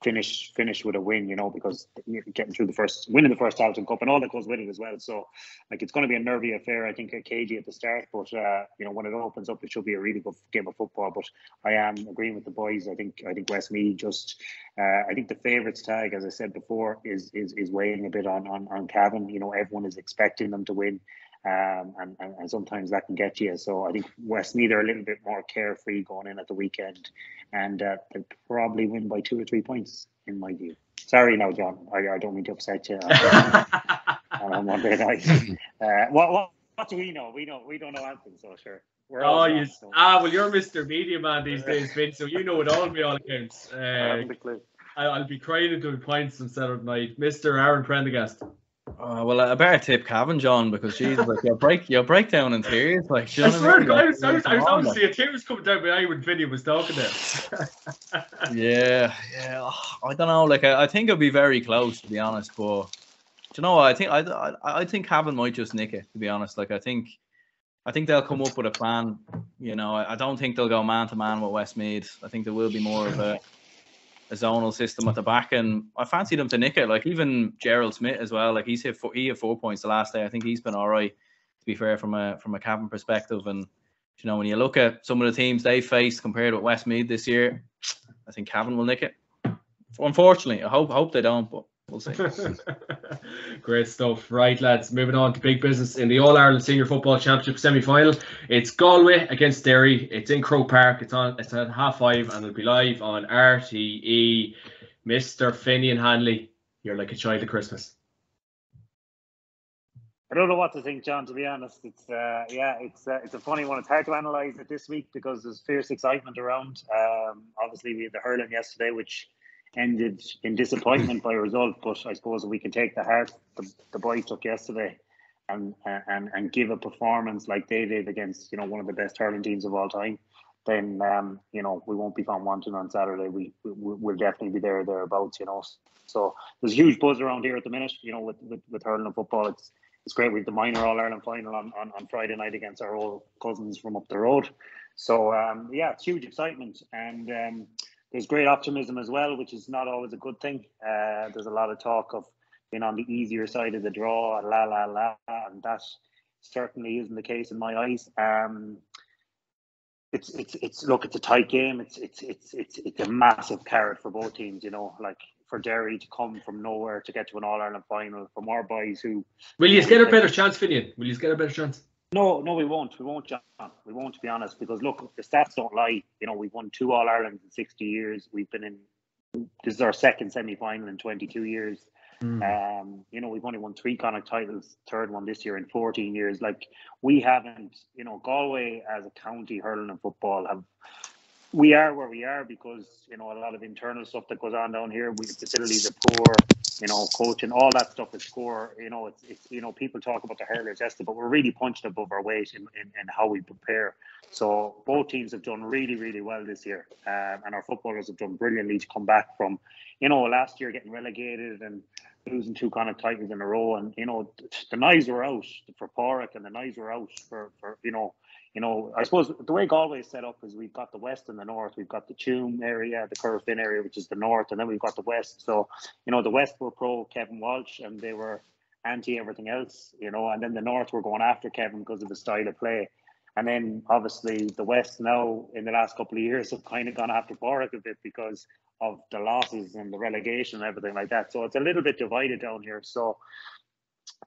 finish with a win, because you're getting through winning the first Tailteann Cup and all that goes with it as well. So, like, it's going to be a nervy affair, I think, cagey at the start, but when it opens up, it should be a really good game of football. But I am agreeing with the boys. I think Westmeath just, I think the favourites tag, as I said before, is weighing a bit on Cavan. Everyone is expecting them to win. And sometimes that can get you. So I think Westmeath are a little bit more carefree going in at the weekend, and they'll probably win by 2 or 3 points, in my view. Sorry now, John. I don't mean to upset you on Monday night. What do we know? We don't know anything, so sure. You're Mr. Media Man these days, Vince, so you know it all by all accounts. I haven't a clue. I'll be crying into points on Saturday night. Mr. Aaron Prendergast. Well, I better tip Cavan, John, because she's like your breakdown in tears. Like, do you I know swear what to God, I was Come on, honestly, a tear was coming down my eye when Vinny was talking there. Yeah. I don't know. Like, I think it'll be very close, to be honest. But do you know what? I think Cavan might just nick it, to be honest. Like, I think they'll come up with a plan. You know, I don't think they'll go man to man with Westmeath. I think there will be more of a zonal system at the back, and I fancy them to nick it. Like, even Gerald Smith as well. Like, he had 4 points the last day. I think he's been all right, to be fair, from a Cavan perspective. And you know, when you look at some of the teams they faced compared with Westmeath this year, I think Cavan will nick it. Unfortunately, I hope they don't, but we'll see. Great stuff. Right, lads, moving on to big business in the All-Ireland Senior Football Championship semi-final. It's Galway against Derry. It's in Croke Park. It's at 5:30 and it'll be live on RTE. Mr. Finian Hanley, you're like a child at Christmas. I don't know what to think, John, to be honest. It's a funny one. It's hard to analyse it this week because there's fierce excitement around. Obviously, we had the hurling yesterday, which ended in disappointment by result, but I suppose we can take the heart the boys took yesterday and give a performance like they did against, you know, one of the best hurling teams of all time, then you know, we won't be found wanting on Saturday. We'll definitely be thereabouts, you know. So there's a huge buzz around here at the minute, you know, with hurling and football. It's great. We have the minor All-Ireland final on Friday night against our old cousins from up the road. So it's huge excitement, and there's great optimism as well, which is not always a good thing. There's a lot of talk of being on the easier side of the draw, and that certainly isn't the case in my eyes. It's a tight game. It's a massive carrot for both teams, you know, like for Derry to come from nowhere to get to an All-Ireland final, from our boys who... Will you get a better chance, Finian? Will you get a better chance? No, we won't. We won't, John. We won't, to be honest, because look, the stats don't lie. You know, we've won 2 All-Irelands in 60 years. We've been in... This is our second semi-final in 22 years. You know, we've only won 3 Connacht titles, third one this year in 14 years. Like, we haven't, you know, Galway as a county hurling and football we are where we are because, you know, a lot of internal stuff that goes on down here. Facilities are poor, you know, coaching, all that stuff is poor. You know, it's you know, people talk about the hurlers yesterday, but we're really punched above our weight in how we prepare. So both teams have done really, really well this year, and our footballers have done brilliantly to come back from, you know, last year getting relegated and losing 2 Connacht titles in a row. And, you know, the knives were out for Porrick and the knives were out for you know, I suppose the way Galway is set up is we've got the west and the north. We've got the Tuam area, the Currafin area, which is the north, and then we've got the west. So, you know, the west were pro Kevin Walsh and they were anti everything else, you know, and then the north were going after Kevin because of the style of play. And then obviously the west now in the last couple of years have kind of gone after Porrick a bit because of the losses and the relegation and everything like that. So it's a little bit divided down here. So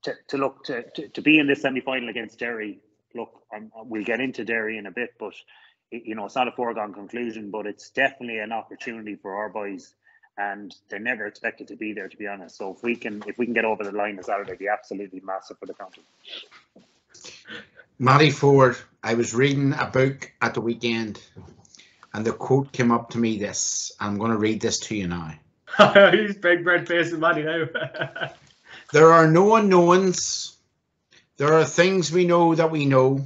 to be in this semi-final against Derry, look, we'll get into Derry in a bit, but you know, it's not a foregone conclusion, but it's definitely an opportunity for our boys, and they never expected to be there, to be honest. So if we can get over the line on Saturday, it'd be absolutely massive for the county. Matty Ford, I was reading a book at the weekend, and the quote came up to me. I'm going to read this to you now. He's big red facing Matty now. There are no unknowns. There are things we know that we know.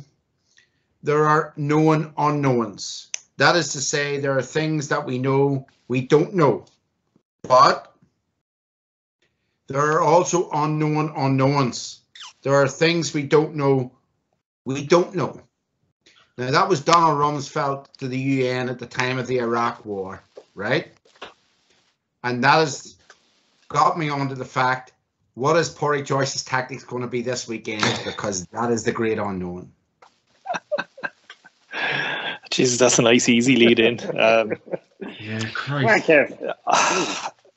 There are known unknowns. That is to say, there are things that we know we don't know. But there are also unknown unknowns. There are things we don't know we don't know. Now, that was Donald Rumsfeld to the UN at the time of the Iraq War, right? And that has got me onto the fact, what is Porrick Joyce's tactics going to be this weekend? Because that is the great unknown. Jesus, that's a nice, easy lead in. Yeah, Christ.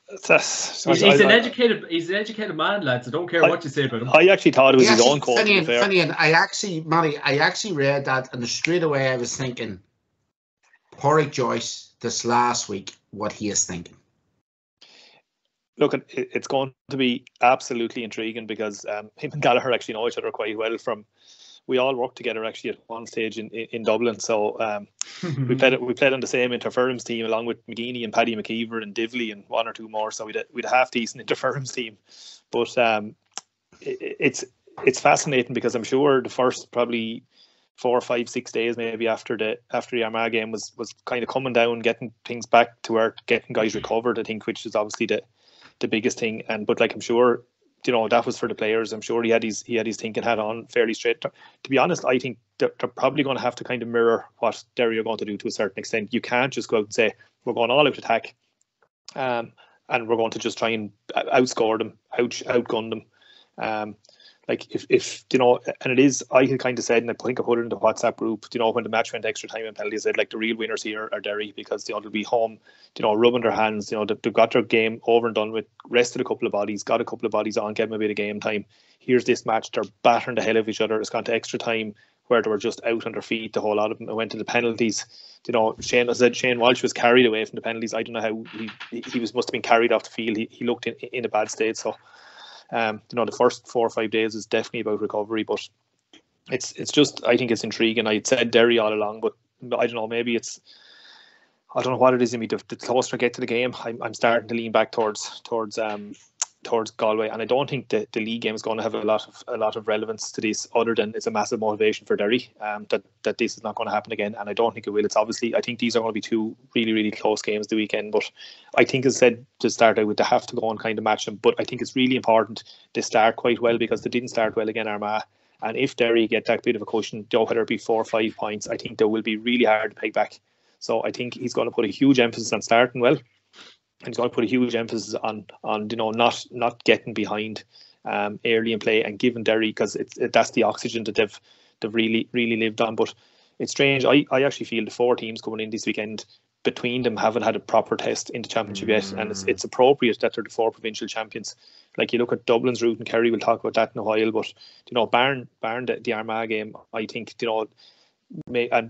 He's an educated man, lads. I don't care what you say about him. I actually thought it was his own call. Finian, I actually read that, and straight away I was thinking, Porrick Joyce this last week, what he is thinking. Look, it's going to be absolutely intriguing because him and Gallagher actually know each other quite well. We all worked together actually at one stage in Dublin. So we played on the same interference team along with McGeaney and Paddy McKeever and Divley and one or two more. So we'd a half decent interference team. But it's fascinating because I'm sure the first probably 4, 5, 6 days maybe after the Armagh game was kind of coming down, getting things back to work, getting guys recovered, I think, which is obviously the biggest thing. But like, I'm sure, that was for the players. I'm sure he had his thinking hat on fairly straight. To be honest, I think they're probably going to have to kind of mirror what Derry are going to do to a certain extent. You can't just go out and say we're going all out attack, and we're going to just try and outscore them, outgun them. Like if and it is, I had kind of said, and I think I put it in the WhatsApp group, when the match went extra time and penalties, I said, like, the real winners here are Derry, because they'll be home, rubbing their hands, they've got their game over and done with, rested a couple of bodies, got a couple of bodies on, get them a bit of game time. Here's this match, they're battering the hell of each other. It's gone to extra time where they were just out on their feet, the whole lot of them. It went to the penalties. Shane Walsh was carried away from the penalties. I don't know how he must have been carried off the field. He looked in a bad state. So the first 4 or 5 days is definitely about recovery, but it's just, I think it's intriguing. I said Derry all along, but I don't know, maybe I don't know what it is in me. The closer I get to the game, I'm starting to lean back towards Galway, and I don't think the league game is going to have a lot of relevance to this, other than it's a massive motivation for Derry that this is not going to happen again, and I don't think it will. It's obviously, I think these are going to be two really, really close games the weekend, but I think, as I said to start out with, they have to go and kind of match them. But I think it's really important they start quite well, because they didn't start well again, Armagh. And if Derry get that bit of a cushion, whether it be 4 or 5 points, I think they will be really hard to peg back. So I think he's going to put a huge emphasis on starting well. And he's going to put a huge emphasis on not getting behind early in play, and giving Derry, because that's the oxygen that they've really, really lived on. But it's strange. I actually feel the 4 teams coming in this weekend, between them, haven't had a proper test in the championship yet, and it's appropriate that they're the 4 provincial champions. Like, you look at Dublin's route, and Kerry, we'll talk about that in a while, but barring the Armagh game, I think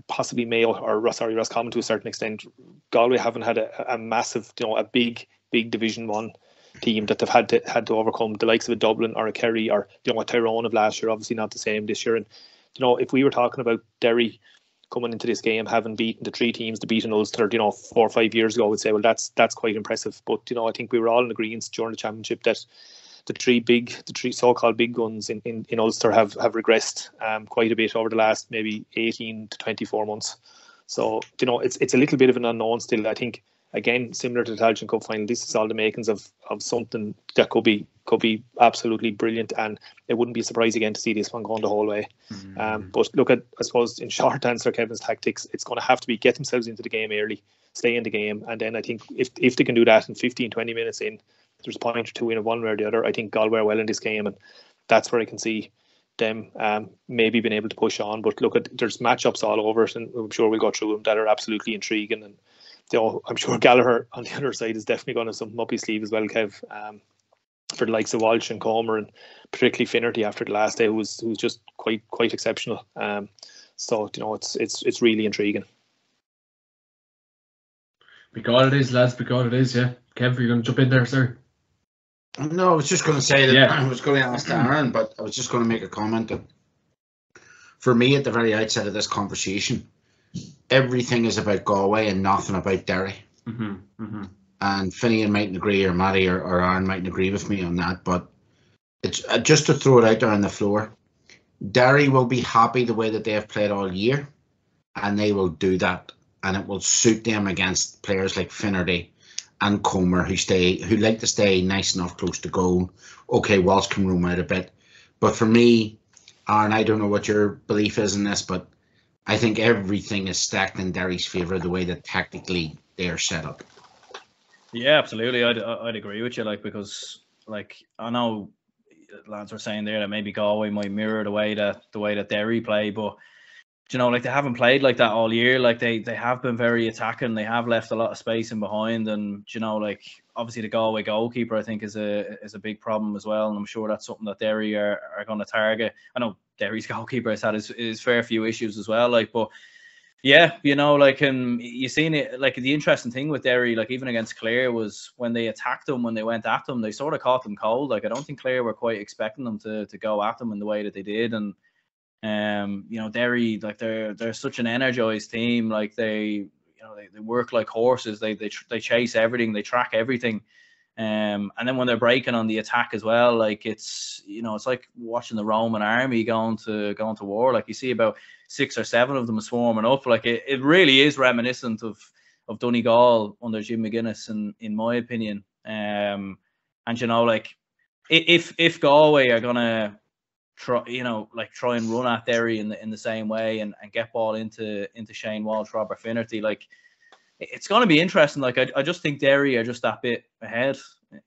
possibly Mayo or Roscommon to a certain extent, Galway haven't had a massive, a big Division 1 team that they've had to overcome. The likes of a Dublin or a Kerry, or a Tyrone of last year, obviously not the same this year. And if we were talking about Derry coming into this game having beaten the 3 teams, the beaten Ulster, 4 or 5 years ago, I would say, well, that's quite impressive. But I think we were all in agreement during the championship that the three so-called big guns in Ulster have regressed quite a bit over the last maybe 18 to 24 months. So it's a little bit of an unknown still. I think, again, similar to the Tailteann Cup final, this is all the makings of something that could be absolutely brilliant, and it wouldn't be a surprise again to see this one going the whole way. But look at, I suppose, in short answer, Kevin's tactics, it's going to have to be get themselves into the game early, stay in the game, and then I think if they can do that in 15-20 minutes in, there's a point or two in one way or the other, I think Galway are well in this game, and that's where I can see them maybe being able to push on. But look, there's matchups all over it, and I'm sure we'll go through them that are absolutely intriguing. And I'm sure Gallagher on the other side is definitely going to have something up his sleeve as well, Kev, for the likes of Walsh and Comer, and particularly Finnerty after the last day, who was just quite exceptional. So it's really intriguing. Because it is, lads. Because it is, yeah. Kev, you're going to jump in there, sir? No, I was just going to say that. Yeah. I was going to ask Aaron, but I was just going to make a comment that, for me, at the very outset of this conversation, everything is about Galway and nothing about Derry. And Finian mightn't agree, or Matty or Aaron mightn't agree with me on that, but it's just to throw it out there on the floor. Derry will be happy the way that they have played all year, and they will do that, and it will suit them against players like Finnerty and Comer, who like to stay nice enough close to goal. Okay, Walsh can roam out a bit, but for me, Aaron, I don't know what your belief is in this, but I think everything is stacked in Derry's favour the way that tactically they are set up. Yeah, absolutely. I'd agree with you, because I know lads were saying there that maybe Galway might mirror the way that Derry play, but they haven't played like that all year. They have been very attacking. They have left a lot of space in behind, and obviously the Galway goalkeeper, I think, is a big problem as well, and I'm sure that's something that Derry are going to target. I know Derry's goalkeeper has had his fair few issues as well, but yeah, and you seen it. The interesting thing with Derry, even against Clare, was when they attacked them, when they went at them, they sort of caught them cold. I don't think Clare were quite expecting them to go at them in the way that they did, and Derry, they're such an energized team. They work like horses. They chase everything. They track everything. And then when they're breaking on the attack as well, like it's like watching the Roman army going to war. Like you see about 6 or 7 of them swarming up. Like it really is reminiscent of Donegal under Jim McGuinness, in my opinion. And like if Galway are gonna try and run at Derry in the same way and get ball into Shane Walsh, Robert Finnerty, like it's going to be interesting. Like I just think Derry are just that bit ahead,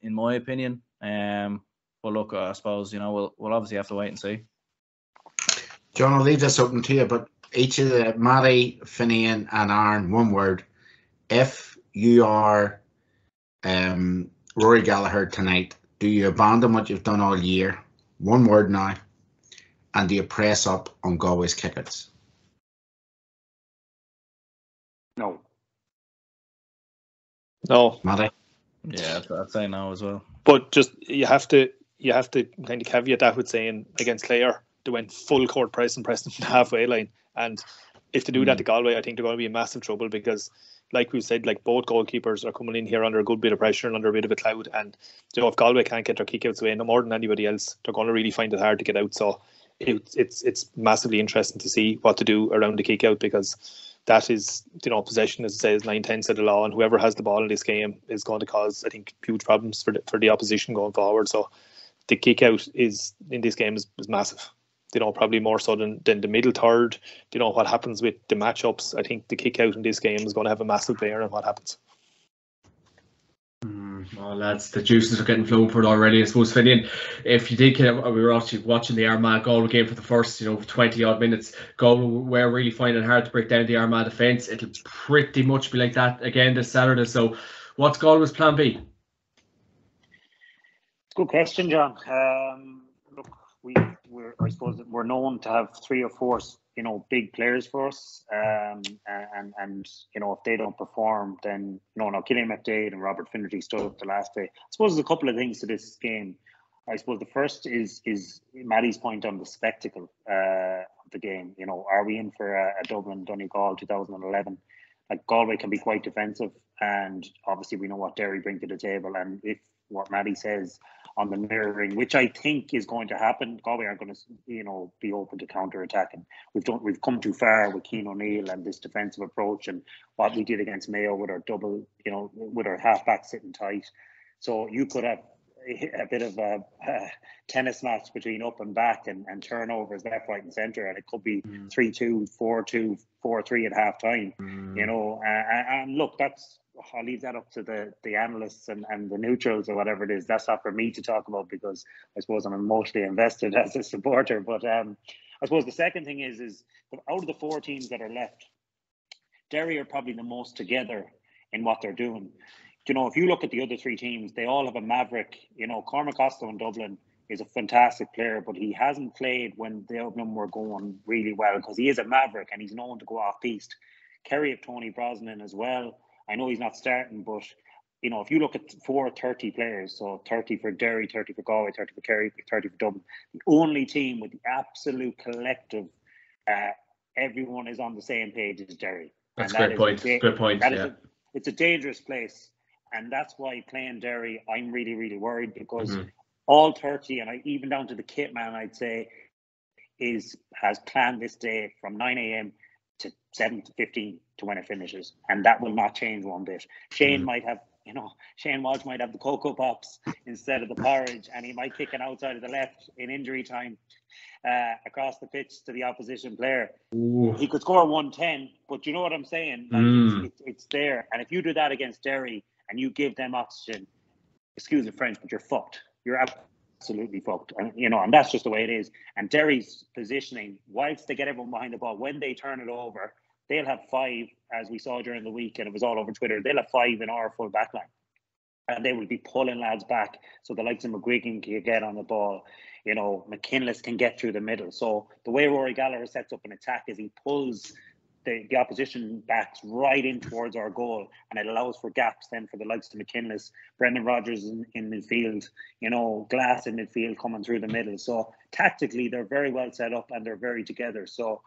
in my opinion. But look, I suppose we'll obviously have to wait and see. John, I'll leave this open to you, but each of the Matty, Finian, and Aaron, one word. If you are Rory Gallagher tonight, do you abandon what you've done all year? One word now. And do you press up on Galway's kickouts? No. No. Matty? Yeah, I'd say no as well. But just you have to kind of caveat that with saying against Clare they went full court press and pressed them from the halfway line, and if they do that to Galway, I think they're going to be in massive trouble because, like we said, like both goalkeepers are coming in here under a good bit of pressure and under a bit of a cloud, and if Galway can't get their kickouts away no more than anybody else, they're going to really find it hard to get out. So it's massively interesting to see what to do around the kick out, because that is, possession, as it says, 9/10 of the law, and whoever has the ball in this game is going to cause, I think, huge problems for the opposition going forward. So the kick out in this game is massive. Probably more so than the middle third. What happens with the matchups. I think the kick out in this game is going to have a massive bearing on what happens. Well, lads, the juices are getting flowing for it already. I suppose, Finian, if you did, we were actually watching the Armagh Galway game for the first, 20 odd minutes. Galway were really finding it hard to break down the Armagh defence. It'll pretty much be like that again this Saturday. So, what's Galway's plan B? Good question, John. Look, I suppose we're known to have 3 or 4, big players for us, and if they don't perform, then Killian McDade and Robert Finnerty stood up the last day. I suppose there's a couple of things to this game. I suppose the first is Maddie's point on the spectacle of the game. Are we in for a Dublin Donegal 2011? Like, Galway can be quite defensive, and obviously we know what Derry bring to the table, and if what Maddie says on the mirroring, which I think is going to happen, Galway aren't going to, be open to counter-attacking. We've come too far with Cian O'Neill and this defensive approach, and what we did against Mayo with our double, with our half-back sitting tight. So you could have a bit of a tennis match between up and back and turnovers left, right, and centre, and it could be 3-2, 4-2, 4-3 at half time. And look, I'll leave that up to the analysts and the neutrals or whatever it is. That's not for me to talk about, because I suppose I'm emotionally invested as a supporter. But I suppose the second thing is that out of the 4 teams that are left, Derry are probably the most together in what they're doing. If you look at the other 3 teams, they all have a maverick. Cormac Costello in Dublin is a fantastic player, but he hasn't played when Dublin were going really well, because he is a maverick and he's known to go off piste. Kerry have Tony Brosnan as well. I know he's not starting, but if you look at 4 30 players, so 30 for Derry, 30 for Galway, 30 for Kerry, 30 for Dublin, the only team with the absolute collective, everyone is on the same page as Derry. That's a great point. Good point. It's a dangerous place. And that's why playing Derry, I'm really, really worried, because all 30, and even down to the kit man, I'd say, has planned this day from 9 a.m. to 7:15 to when it finishes. And that will not change one bit. Shane might have, Shane Walsh might have the Cocoa Pops instead of the porridge, and he might kick an outside of the left in injury time across the pitch to the opposition player. Ooh. He could score 110, but you know what I'm saying? Like, it's there. And if you do that against Derry, and you give them oxygen, excuse the French, but you're fucked. You're absolutely fucked. And, and that's just the way it is. And Derry's positioning, whilst they get everyone behind the ball, when they turn it over, they'll have 5, as we saw during the week, and it was all over Twitter, they'll have 5 in our full back line. And they will be pulling lads back. So the likes of McGuigan can get on the ball. McKinless can get through the middle. So the way Rory Gallagher sets up an attack is he pulls the opposition backs right in towards our goal, and it allows for gaps then for the likes of McKinless, Brendan Rodgers in midfield, Glass in midfield coming through the middle. So tactically they're very well set up and they're very together. So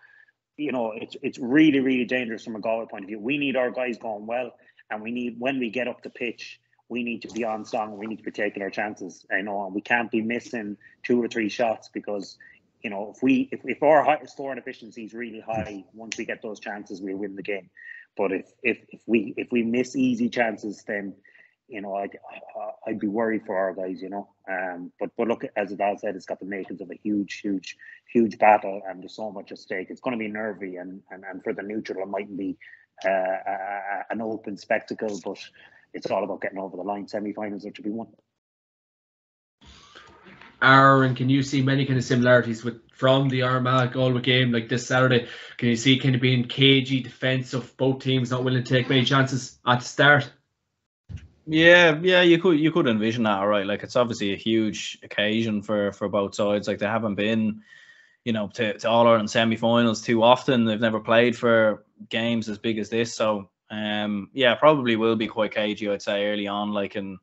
it's really, really dangerous from a Galway point of view. We need our guys going well, and we need, when we get up the pitch, we need to be on song. We need to be taking our chances. I know, and we can't be missing 2 or 3 shots because, you know, if our scoring efficiency is really high, once we get those chances, we'll win the game. But if we miss easy chances, then, you know, I'd be worried for our guys, you know. But look, as Adal said, it's got the makings of a huge battle, and there's so much at stake. It's going to be nervy, and for the neutral, it mightn't be an open spectacle, but it's all about getting over the line. Semi-finals are to be won. Aaron, can you see many kind of similarities from the Armagh Galway game like this Saturday? Can you see kind of being cagey defensive, both teams not willing to take many chances at the start? Yeah, you could envision that, all right. Like, it's obviously a huge occasion for both sides. Like, they haven't been, you know, to All Ireland semi-finals too often. They've never played for games as big as this, so probably will be quite cagey, I'd say, early on. Like, and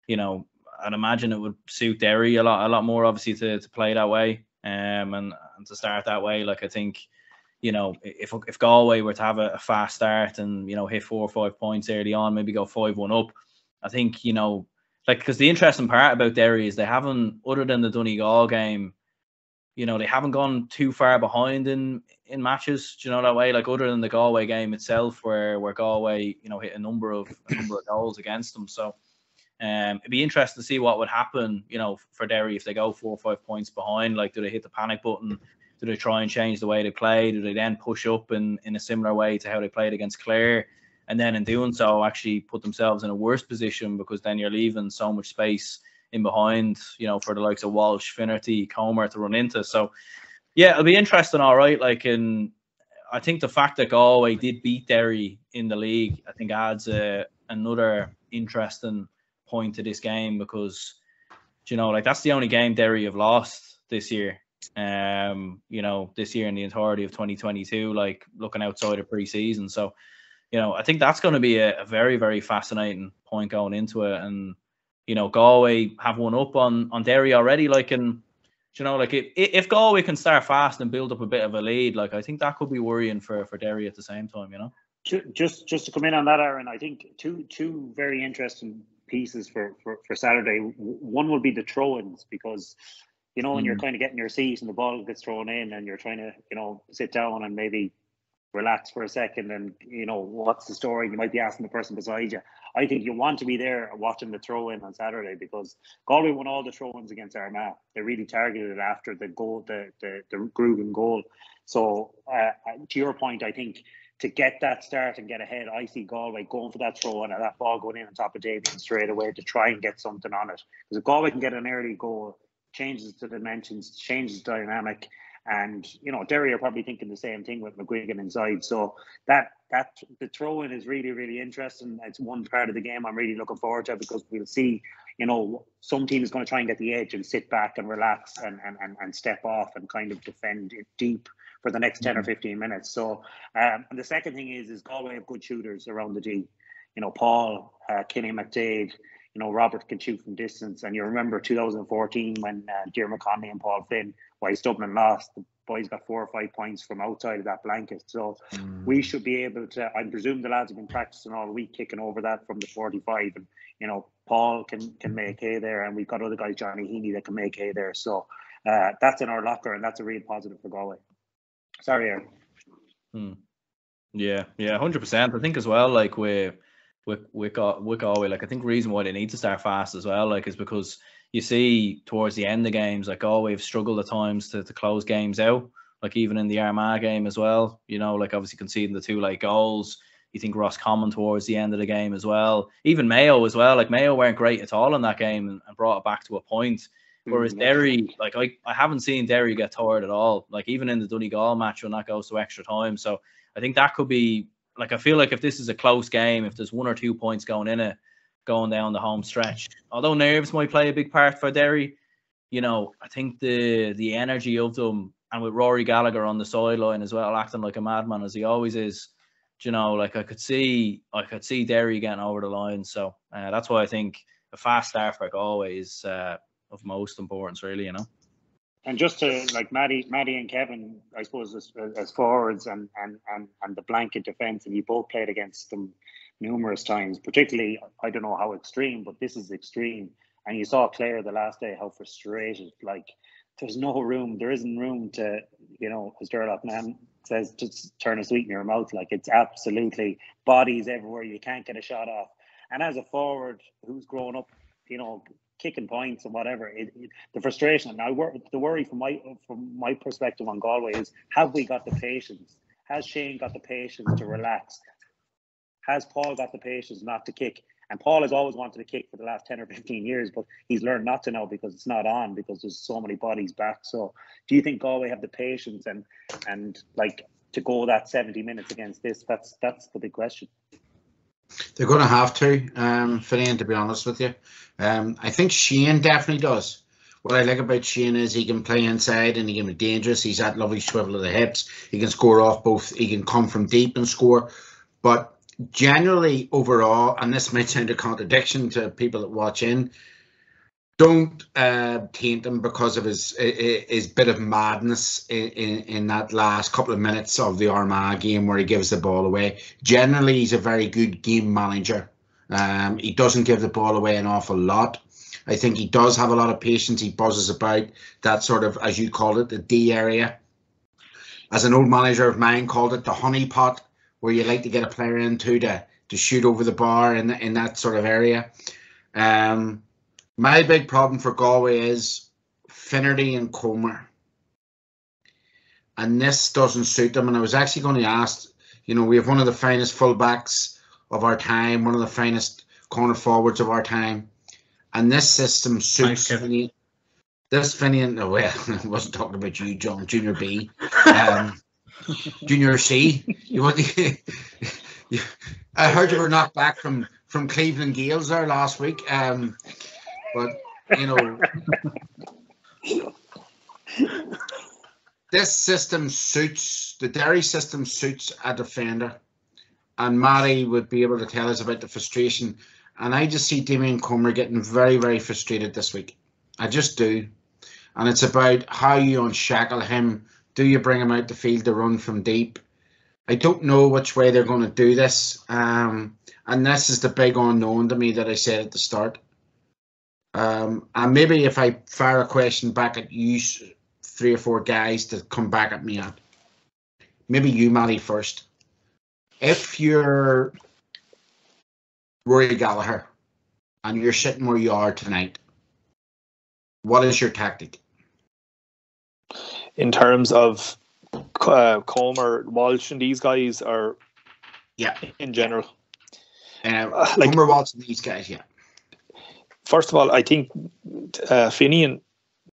you know, I'd imagine it would suit Derry a lot more, obviously, to play that way, and to start that way. Like, I think, you know, if Galway were to have a fast start and, you know, hit 4 or 5 points early on, maybe go 5-1 up, I think, you know, like, because the interesting part about Derry is they haven't, other than the Donegal game, you know, they haven't gone too far behind in matches, do you know, that way, like, other than the Galway game itself, where Galway, you know, hit a number of goals against them. So it'd be interesting to see what would happen, you know, for Derry if they go 4 or 5 points behind. Like, do they hit the panic button? Do they try and change the way they play? Do they then push up in a similar way to how they played against Clare? And then in doing so, actually put themselves in a worse position, because then you're leaving so much space in behind, you know, for the likes of Walsh, Finnerty, Comer to run into. So, yeah, it'll be interesting, all right. Like, I think the fact that Galway did beat Derry in the league, I think adds another interesting point to this game, because, you know, like, that's the only game Derry have lost this year. You know, this year in the entirety of 2022, like, looking outside of pre-season. So, you know, I think that's going to be a very, very fascinating point going into it. And, you know, Galway have one up on Derry already. Like, and, you know, like, if Galway can start fast and build up a bit of a lead, like, I think that could be worrying for Derry at the same time, you know. Just to come in on that, Aaron, I think two very interesting pieces for Saturday. One will be the throw-ins, because, you know, when you're kind of getting your seat and the ball gets thrown in and you're trying to, you know, sit down and maybe relax for a second, and, you know, what's the story? You might be asking the person beside you. I think you want to be there watching the throw-in on Saturday, because Galway won all the throw-ins against Armagh. They really targeted it after the goal, the Grugan goal. So to your point, I think to get that start and get ahead, I see Galway going for that throw-in and that ball going in on top of Davian straight away to try and get something on it. Because if Galway can get an early goal, changes the dimensions, changes the dynamic. And, you know, Derry are probably thinking the same thing with McGuigan inside. So that the throw-in is really, really interesting. It's one part of the game I'm really looking forward to, because we'll see, you know, some team is going to try and get the edge and sit back and relax and step off and kind of defend it deep for the next 10 or 15 minutes. So, and the second thing is Galway have good shooters around the D. You know, Paul, Kenny McDade, you know, Robert can shoot from distance. And you remember 2014 when Diarmuid Connolly and Paul Finn, Wise Dublin lost, the boys got 4 or 5 points from outside of that blanket. So we should be able to, I presume the lads have been practicing all week, kicking over that from the 45. And, you know, Paul can make hay there. And we've got other guys, Johnny Heaney, that can make hay there. So that's in our locker, and that's a real positive for Galway. Sorry, Aaron. Yeah, 100%. I think as well, like, with Galway, like, I think the reason why they need to start fast as well, like, is because you see towards the end of games, like, Galway have struggled at times to close games out, like, even in the Armagh game as well, you know, like, obviously conceding the 2 late goals. You think Roscommon towards the end of the game as well, even Mayo as well. Like, Mayo weren't great at all in that game and brought it back to a point. Whereas Derry, like, I haven't seen Derry get tired at all, like, even in the Donegal match when that goes to extra time. So I think that could be, like, I feel like if this is a close game, if there's 1 or 2 points going down the home stretch, although nerves might play a big part for Derry, you know, I think the energy of them, and with Rory Gallagher on the sideline as well, acting like a madman as he always is, you know, like, I could see Derry getting over the line. So that's why I think a fast start for Galway is of most importance, really, you know. And just to, like, Maddie and Kevin, I suppose, as forwards and the blanket defence, and you both played against them numerous times, particularly, I don't know how extreme, but this is extreme. And you saw Clare the last day, how frustrated, like, there isn't room to, as Derlock Nam says, just turn a sweet in your mouth. Like, it's absolutely bodies everywhere. You can't get a shot off. And as a forward who's grown up, kicking points and whatever, the frustration and the worry from my perspective on Galway is, have we got the patience? Has Shane got the patience to relax? Has Paul got the patience not to kick? And Paul has always wanted to kick for the last 10 or 15 years, but he's learned not to now because it's not on, because there's so many bodies back. So do you think Galway have the patience and like to go that 70 minutes against this? That's the big question. They're going to have to, Finian, to be honest with you. I think Shane definitely does. What I like about Shane is he can play inside and he can be dangerous. He's that lovely swivel of the hips. He can score off both. He can come from deep and score. But generally, overall, and this might sound a contradiction to people that watch in, don't taint him because of his bit of madness in that last couple of minutes of the Armagh game where he gives the ball away. Generally, he's a very good game manager. He doesn't give the ball away an awful lot. I think he does have a lot of patience. He buzzes about that sort of, as you call it, the D area. As an old manager of mine called it, the honey pot, where you like to get a player into to shoot over the bar in that sort of area. My big problem for Galway is Finnerty and Comer. And this doesn't suit them. And I was actually going to ask, we have one of the finest fullbacks of our time, one of the finest corner forwards of our time. And this system suits Finian. I wasn't talking about you, John, Junior B. Junior C. I heard you were knocked back from Cleveland Gales there last week. But, this system suits, the Derry system suits a defender. And Matty would be able to tell us about the frustration. And I just see Damien Comer getting very, very frustrated this week. I just do. And it's about how you unshackle him. Do you bring him out the field to run from deep? I don't know which way they're going to do this. And this is the big unknown to me that I said at the start. And maybe if I fire a question back at you, 3 or 4 guys to come back at me at. Maybe you, Matty, first. If you're Rory Gallagher and you're sitting where you are tonight, what is your tactic? In terms of Comer, Walsh, and these guys, are in general. Comer, Walsh, and these guys, yeah. First of all, I think Finian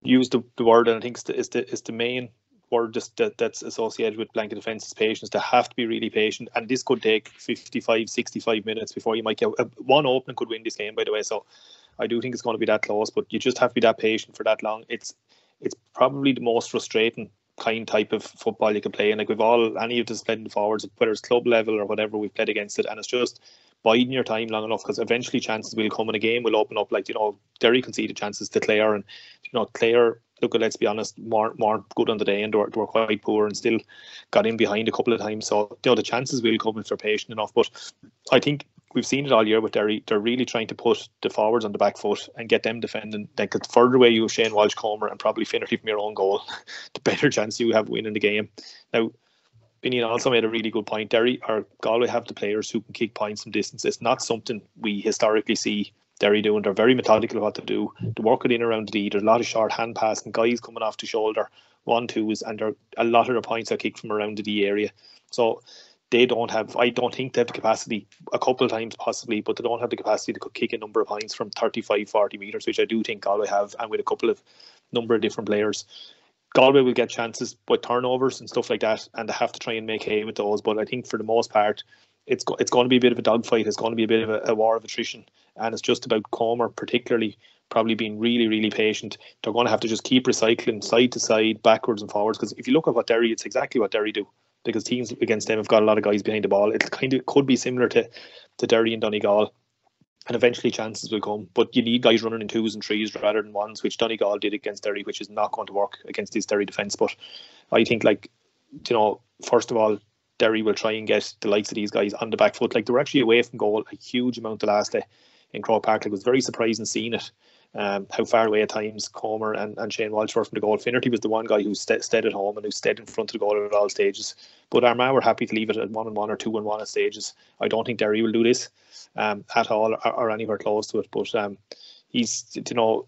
used the word, and I think it's the main word that's associated with blanket defence is patience. They have to be really patient, and this could take 55, 65 minutes before you might get one opening could win this game, by the way. So I do think it's going to be that close, but you just have to be that patient for that long. It's probably the most frustrating type of football you can play, and like any of us played in the forwards, whether it's club level or whatever, we've played against it, and it's just biding your time long enough, because eventually chances will come and a game will open up. Like, Derry conceded chances to Clare, and Clare, look, let's be honest, more good on the day, and they were quite poor and still got in behind a couple of times. So the chances will come if they're patient enough. But I think we've seen it all year with Derry. They're really trying to put the forwards on the back foot and get them defending. Then, the further away you have Shane Walsh, Comer, and probably Finnerty from your own goal, the better chance you have winning the game. Now, Binion also made a really good point. Derry or Galway have the players who can kick points from distance. It's not something we historically see Derry doing. They're very methodical of what to do. They work it in around the D. There's a lot of short hand passing, guys coming off the shoulder, 1-2s, and a lot of the points are kicked from around the D area. So I don't think they have the capacity, a couple of times possibly, but they don't have the capacity to kick a number of points from 35, 40 metres, which I do think Galway have, and with a couple of number of different players. Galway will get chances with turnovers and stuff like that, and they have to try and make hay with those. But I think for the most part, it's going to be a bit of a dogfight. It's going to be a bit of a war of attrition, and it's just about Comer particularly probably being really, really patient. They're going to have to just keep recycling side to side, backwards and forwards, because if you look at what Derry, it's exactly what Derry do, because teams against them have got a lot of guys behind the ball. It could be similar to Derry and Donegal. And eventually chances will come, but you need guys running in 2s and 3s rather than 1s, which Donegal did against Derry, which is not going to work against this Derry defence. But I think, first of all, Derry will try and get the likes of these guys on the back foot. Like, they were actually away from goal a huge amount the last day in Croke Park. Like, it was very surprising seeing it. How far away at times Comer and Shane Walsh were from the goal. Finnerty was the one guy who stayed at home and who stayed in front of the goal at all stages. But Armagh were happy to leave it at 1-1 or 2-1 at stages. I don't think Derry will do this at all or anywhere close to it. But he's, you know,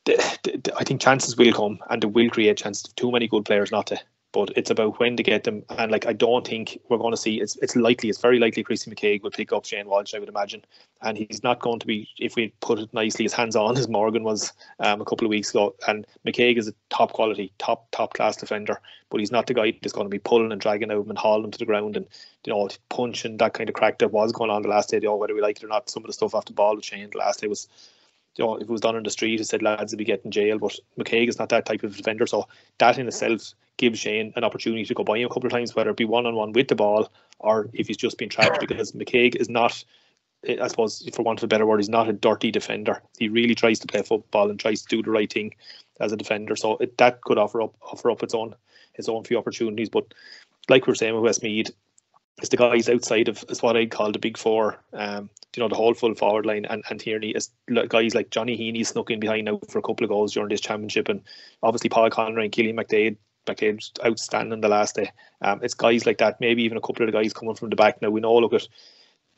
I think chances will come and they will create chances. Too many good players not to. But it's about when to get them. And like, I don't think we're going to see, it's very likely Chrissy McCaig will pick up Shane Walsh, I would imagine. And he's not going to be, if we put it nicely, as hands-on as Morgan was a couple of weeks ago. And McCaig is a top quality, top class defender, but he's not the guy that's going to be pulling and dragging out and hauling them to the ground and, you know, punching that kind of crack that was going on the last day. You know, whether we like it or not, some of the stuff off the ball with Shane the last day was, you know, if it was done on the street, it said lads would be getting jail. But McCaig is not that type of defender, so that in itself gives Shane an opportunity to go by him a couple of times, whether it be one-on-one with the ball or if he's just been trapped, because McCaig is not, I suppose, for want of a better word, he's not a dirty defender. He really tries to play football and tries to do the right thing as a defender. So that could offer up its own few opportunities. But like we were saying with Westmeath, it's the guys outside of, is what I'd call the big four. You know, the whole full forward line and Tierney is guys like Johnny Heaney snuck in behind now for a couple of goals during this championship, and obviously Paul Conroy and Keelan McDade's outstanding the last day. It's guys like that, maybe even a couple of the guys coming from the back. Now we know, look at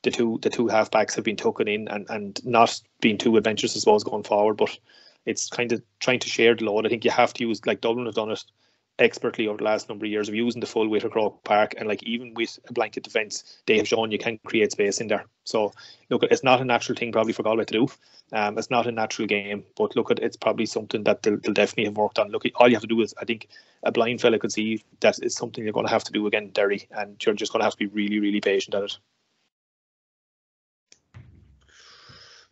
the two half backs have been taken in and not being too adventurous, I suppose, going forward, but it's kind of trying to share the load. I think you have to use, like Dublin have done it expertly over the last number of years, of using the full weight of Croke Park, and like even with a blanket defence, they have shown you can create space in there. So look, it's not a natural thing probably for Galway to do. It's not a natural game, but look, it's probably something that they'll definitely have worked on. Look, all you have to do is, I think a blind fella could see that it's something you're going to have to do again, Derry, and you're just going to have to be really, really patient at it.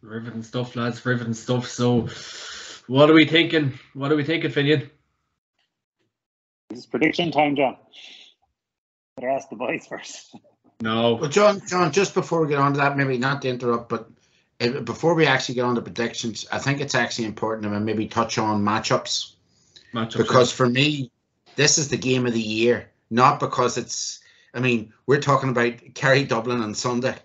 Riveting stuff, lads, riveting stuff. So what are we thinking, Finian? It's prediction time, John. Better ask the boys first. No. Well, John, just before we get on to that, maybe not to interrupt, but before we actually get on to predictions, I think it's actually important to maybe touch on matchups. Because for me, this is the game of the year. Not because it's, I mean, we're talking about Kerry Dublin on Sunday.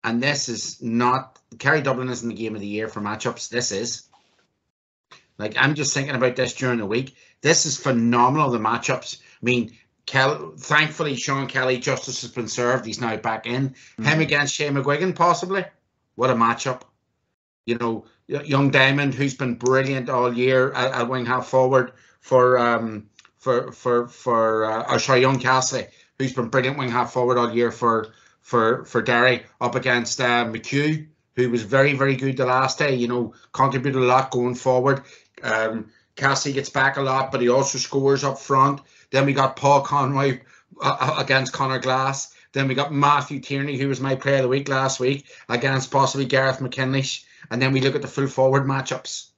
And this is not, Kerry Dublin isn't the game of the year for matchups. This is. Like, I'm just thinking about this during the week. This is phenomenal, the matchups. I mean, thankfully, Sean Kelly, justice has been served. He's now back in. Him against Shane McGuigan, possibly. What a matchup. You know, young Diamond, who's been brilliant all year at wing half forward young Cassidy, who's been brilliant wing half forward all year for Derry, up against McHugh, who was very, very good the last day, you know, contributed a lot going forward. Cassidy gets back a lot, but he also scores up front. Then we got Paul Conroy against Conor Glass. Then we got Matthew Tierney, who was my player of the week last week, against possibly Gareth McKinley. And then we look at the full forward matchups.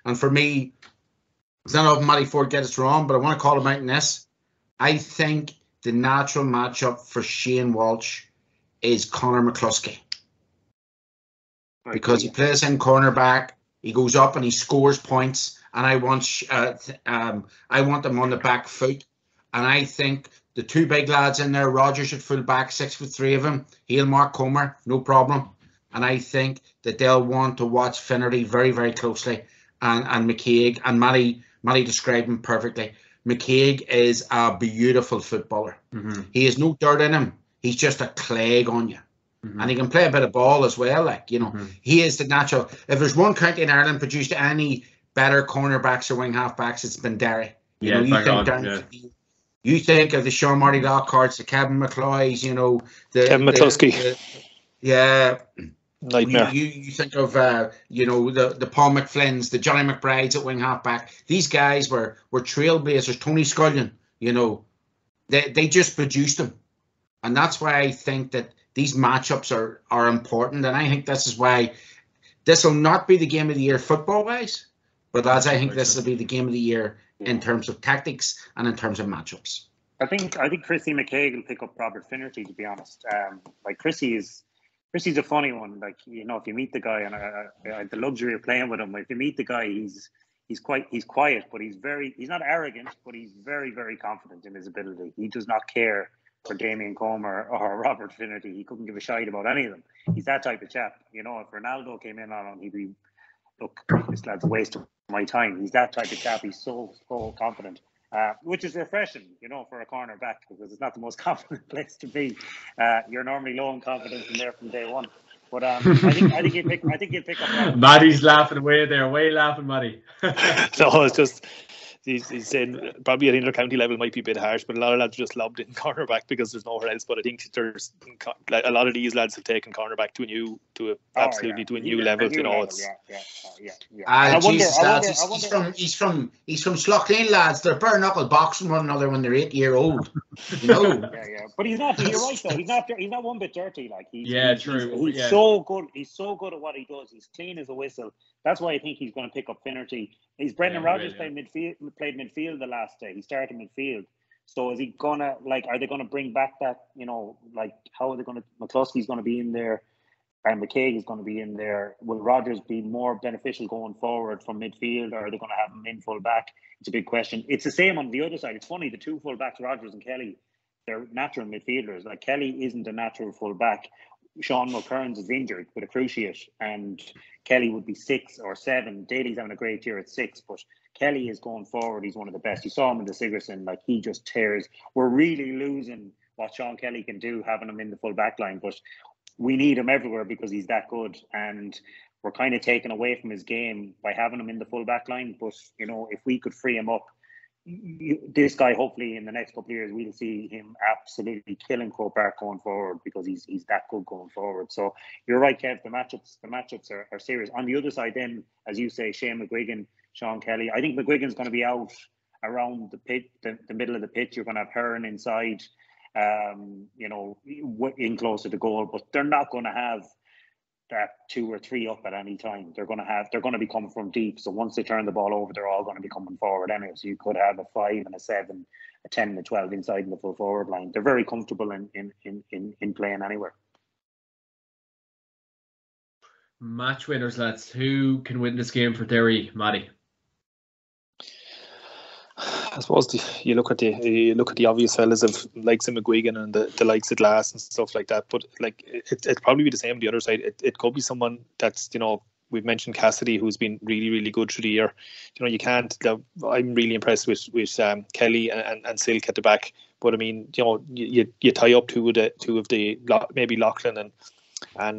And for me, I don't know if Matty Ford gets us wrong, but I want to call him out in this. I think the natural matchup for Shane Walsh is Conor McCluskey. Because he plays in cornerback, he goes up and he scores points, and I want him on the back foot. And I think the two big lads in there, Rogers at full back, 6'3" of him, he'll mark Comer, no problem. And I think that they'll want to watch Finnerty very, very closely, and McCaig, and Matty described him perfectly. McCaig is a beautiful footballer. Mm-hmm. He has no dirt in him. He's just a clag on you. Mm-hmm. And he can play a bit of ball as well. Like, you know, He is the natural. If there's one county in Ireland produced any better cornerbacks or wing half backs, it's been Derry. You think of the Sean Marty Lockharts, the Kevin McCloys, you know, Kevin McCluskey. Nightmare. You think of the Paul McFlynn's, the Johnny McBrides at wing half back. These guys were trailblazers. Tony Scullion, you know, they just produced them, and that's why I think that these matchups are important. And I think this is why this will not be the game of the year football wise, but I think this will be the game of the year in terms of tactics and in terms of matchups. I think Chrissy McCaig will pick up Robert Finnerty, to be honest. Like Chrissy's a funny one. Like, you know, if you meet the guy, and I had the luxury of playing with him, if you meet the guy, he's quiet, but he's not arrogant, but he's very, very confident in his ability. He does not care for Damien Comer or Robert Finnerty. He couldn't give a shite about any of them. He's that type of chap. You know, if Ronaldo came in on him, he'd be, look, this lad's a waste of my time. He's that type of chap. He's so confident, which is refreshing, you know, for a cornerback, because it's not the most confident place to be. You're normally low in confidence in there from day one. But I think he'll pick up. Maddie's laughing away there. Way laughing, Maddie. No, it's just he's saying probably at inter-county level might be a bit harsh, but a lot of lads just lobbed in cornerback because there's nowhere else. But I think there's a lot of these lads have taken cornerback to a new level. You know, it's he's from Sloughlane, lads. They're bare knuckle boxing one another when they're 8-year-old. You know. Yeah. But he's not. You're right though. He's not one bit dirty. Like he's so good. He's so good at what he does. He's clean as a whistle. That's why I think he's going to pick up Finnerty. Brendan Rodgers played midfield the last day. He started midfield. So is he gonna are they gonna bring back that, you know, like how are they gonna McCluskey's gonna be in there and McKay is gonna be in there? Will Rodgers be more beneficial going forward from midfield, or are they gonna have him in full back? It's a big question. It's the same on the other side. It's funny, the two full backs, Rodgers and Kelly, they're natural midfielders. Like Kelly isn't a natural full back. Sean McKearns is injured with a cruciate, and Kelly would be 6 or 7. Daly's having a great year at 6, but Kelly is going forward. He's one of the best. You saw him in the Sigerson, like he just tears. We're really losing what Sean Kelly can do having him in the full back line, but we need him everywhere because he's that good, and we're kind of taken away from his game by having him in the full back line. But, you know, if we could free him up, this guy, hopefully in the next couple of years, we'll see him absolutely killing Croke Park going forward, because he's that good going forward. So you're right, Kev, the matchups are serious. On the other side then, as you say, Shane McGuigan, Sean Kelly, I think McGuigan's going to be out around the pit, the middle of the pitch. You're going to have Hearn inside, you know, in close to the goal, but they're not going to have that 2 or 3 up at any time. They're going to be coming from deep. So once they turn the ball over, they're all going to be coming forward anyway. So you could have a 5 and a 7, a 10 and a 12 inside in the full forward line. They're very comfortable in playing anywhere. Match winners, lads. Who can win this game for Derry, Matty? I suppose you look at the obvious fellas of likes of McGuigan and the likes of Glass and stuff like that. But like it'd probably be the same on the other side. It could be someone that's, you know, we've mentioned Cassidy, who's been really, really good through the year. You know, you can't. I'm really impressed with Kelly and Silk at the back. But I mean, you know, you tie up two of the maybe Loughlin and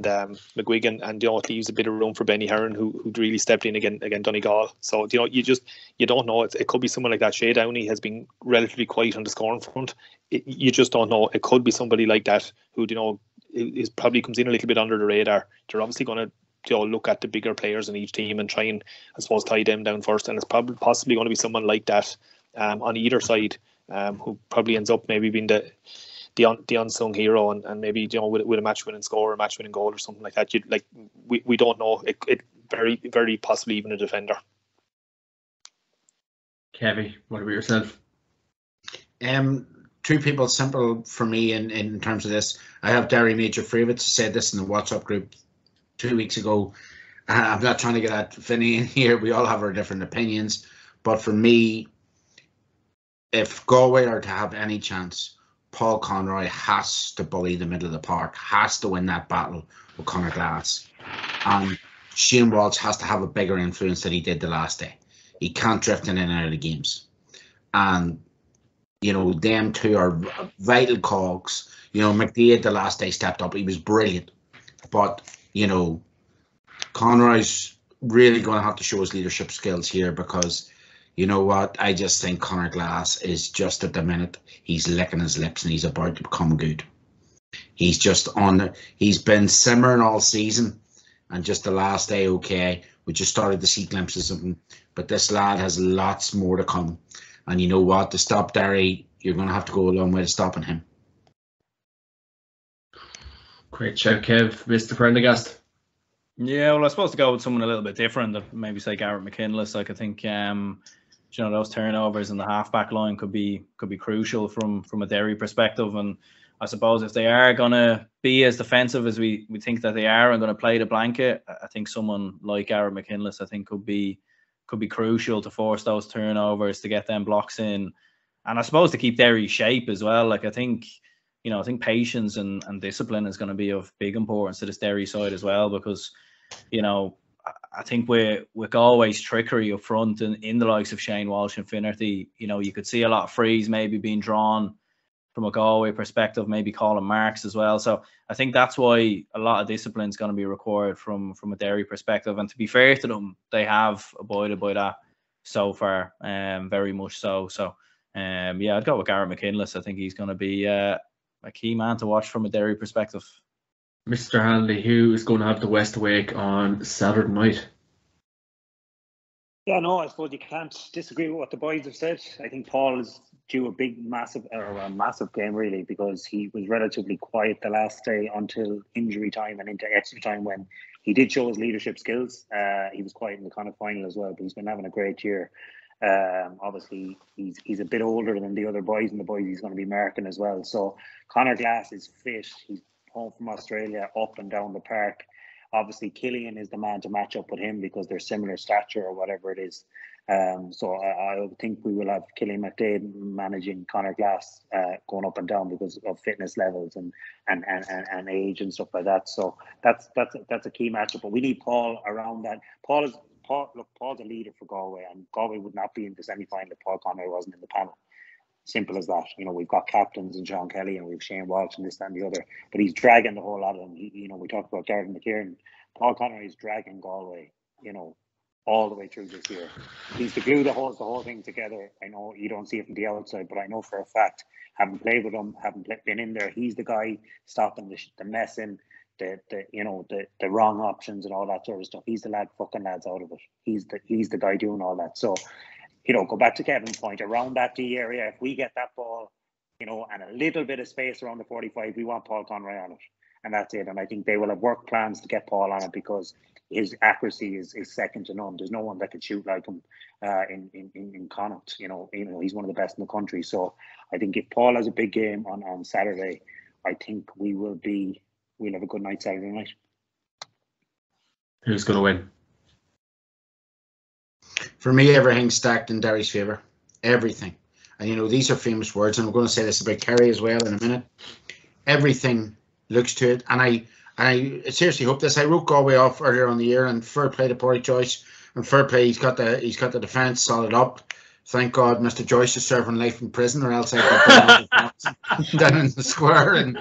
McGuigan, and you know, it leaves a bit of room for Benny Heron, who really stepped in again Donegal. So you know, you don't know. It could be someone like that. Shea Downey has been relatively quiet on the scoring front. You just don't know. It could be somebody like that who, you know, is probably comes in a little bit under the radar. They're obviously going to, you know, look at the bigger players in each team and try and, I suppose, tie them down first. And it's probably possibly going to be someone like that on either side, who probably ends up maybe being the unsung hero, and maybe, you know, with a match-winning score or a match-winning goal or something like that. We don't know. It very, very possibly even a defender. Kevy, what about yourself? 2 people simple for me in terms of this. I have Derry Major Favourites, said this in the WhatsApp group 2 weeks ago. I'm not trying to get at Finney in here. We all have our different opinions. But for me, if Galway are to have any chance, Paul Conroy has to bully the middle of the park, has to win that battle with Conor Glass. And Shane Walsh has to have a bigger influence than he did the last day. He can't drift in and out of the games. And, you know, them two are vital cogs. You know, McDaid the last day stepped up. He was brilliant. But, you know, Conroy's really going to have to show his leadership skills here, because, you know what, I just think Conor Glass is just at the minute, he's licking his lips and he's about to become good. He's just he's been simmering all season, and just the last day, okay, we just started to see glimpses of him. But this lad has lots more to come. And you know what, to stop Derry, you're going to have to go a long way to stopping him. Great shout, Kev. Mr. Prendergast. Yeah, well, I suppose to go with someone a little bit different, maybe say Garrett McKinless. Like, I think, you know, those turnovers in the half-back line could be crucial from a Derry perspective. And I suppose if they are going to be as defensive as we think that they are and going to play the blanket, I think someone like Garrett McKinless, I think, could be crucial to force those turnovers, to get them blocks in, and I suppose to keep Derry's shape as well. Like, I think I think patience and discipline is going to be of big importance to this Derry side as well, because, I think with Galway's trickery up front and in the likes of Shane Walsh and Finnerty, you could see a lot of frees maybe being drawn from a Galway perspective, maybe Colin Marks as well. So I think that's why a lot of discipline is going to be required from a Derry perspective. And to be fair to them, they have abided by that so far, very much so. So, I'd go with Garrett McKinless. I think he's going to be a key man to watch from a Derry perspective. Mr. Hanley, who is going to have the West Wake on Saturday night? Yeah, no, I suppose you can't disagree with what the boys have said. I think Paul is due a massive game, really, because he was relatively quiet the last day until injury time and into extra time, when he did show his leadership skills. He was quiet in the Connacht final as well, but he's been having a great year. Obviously, he's a bit older than the other boys, and the boys he's going to be marking as well. So Conor Glass is fit. He's home from Australia, up and down the park. Obviously, Killian is the man to match up with him because they're similar stature or whatever it is. So I think we will have Killian McDade managing Conor Glass going up and down because of fitness levels and age and stuff like that. So that's a key matchup. But we need Paul around that. Paul's a leader for Galway, and Galway would not be in the semi-final if Paul Conroy wasn't in the panel. Simple as that. We've got captains and Sean Kelly, and we've Shane Walsh and this, that, and the other. But he's dragging the whole lot of them. We talked about Gareth McKieran. Paul Conroy is dragging Galway, all the way through this year. He's the glue that holds the whole thing together. I know you don't see it from the outside, but I know for a fact, having played with him, been in there, he's the guy stopping the messing, the wrong options and all that sort of stuff. He's the lad fucking lads out of it. He's the guy doing all that. So, go back to Kevin's point, around that D area, if we get that ball, and a little bit of space around the 45, we want Paul Conroy on it. And that's it. And I think they will have work plans to get Paul on it because his accuracy is second to none. There's no one that can shoot like him in Connacht. He's one of the best in the country. So I think if Paul has a big game on Saturday, I think we'll have a good night Saturday night. Who's going to win? For me, everything's stacked in Derry's favour. Everything. And, these are famous words, and I'm going to say this about Kerry as well in a minute. Everything looks to it. And I seriously hope this. I wrote Galway off earlier on the year, and fair play to Porrick Joyce. And fair play, he's got the defence solid up. Thank God Mr. Joyce is serving life in prison, or else I'd be down in the square in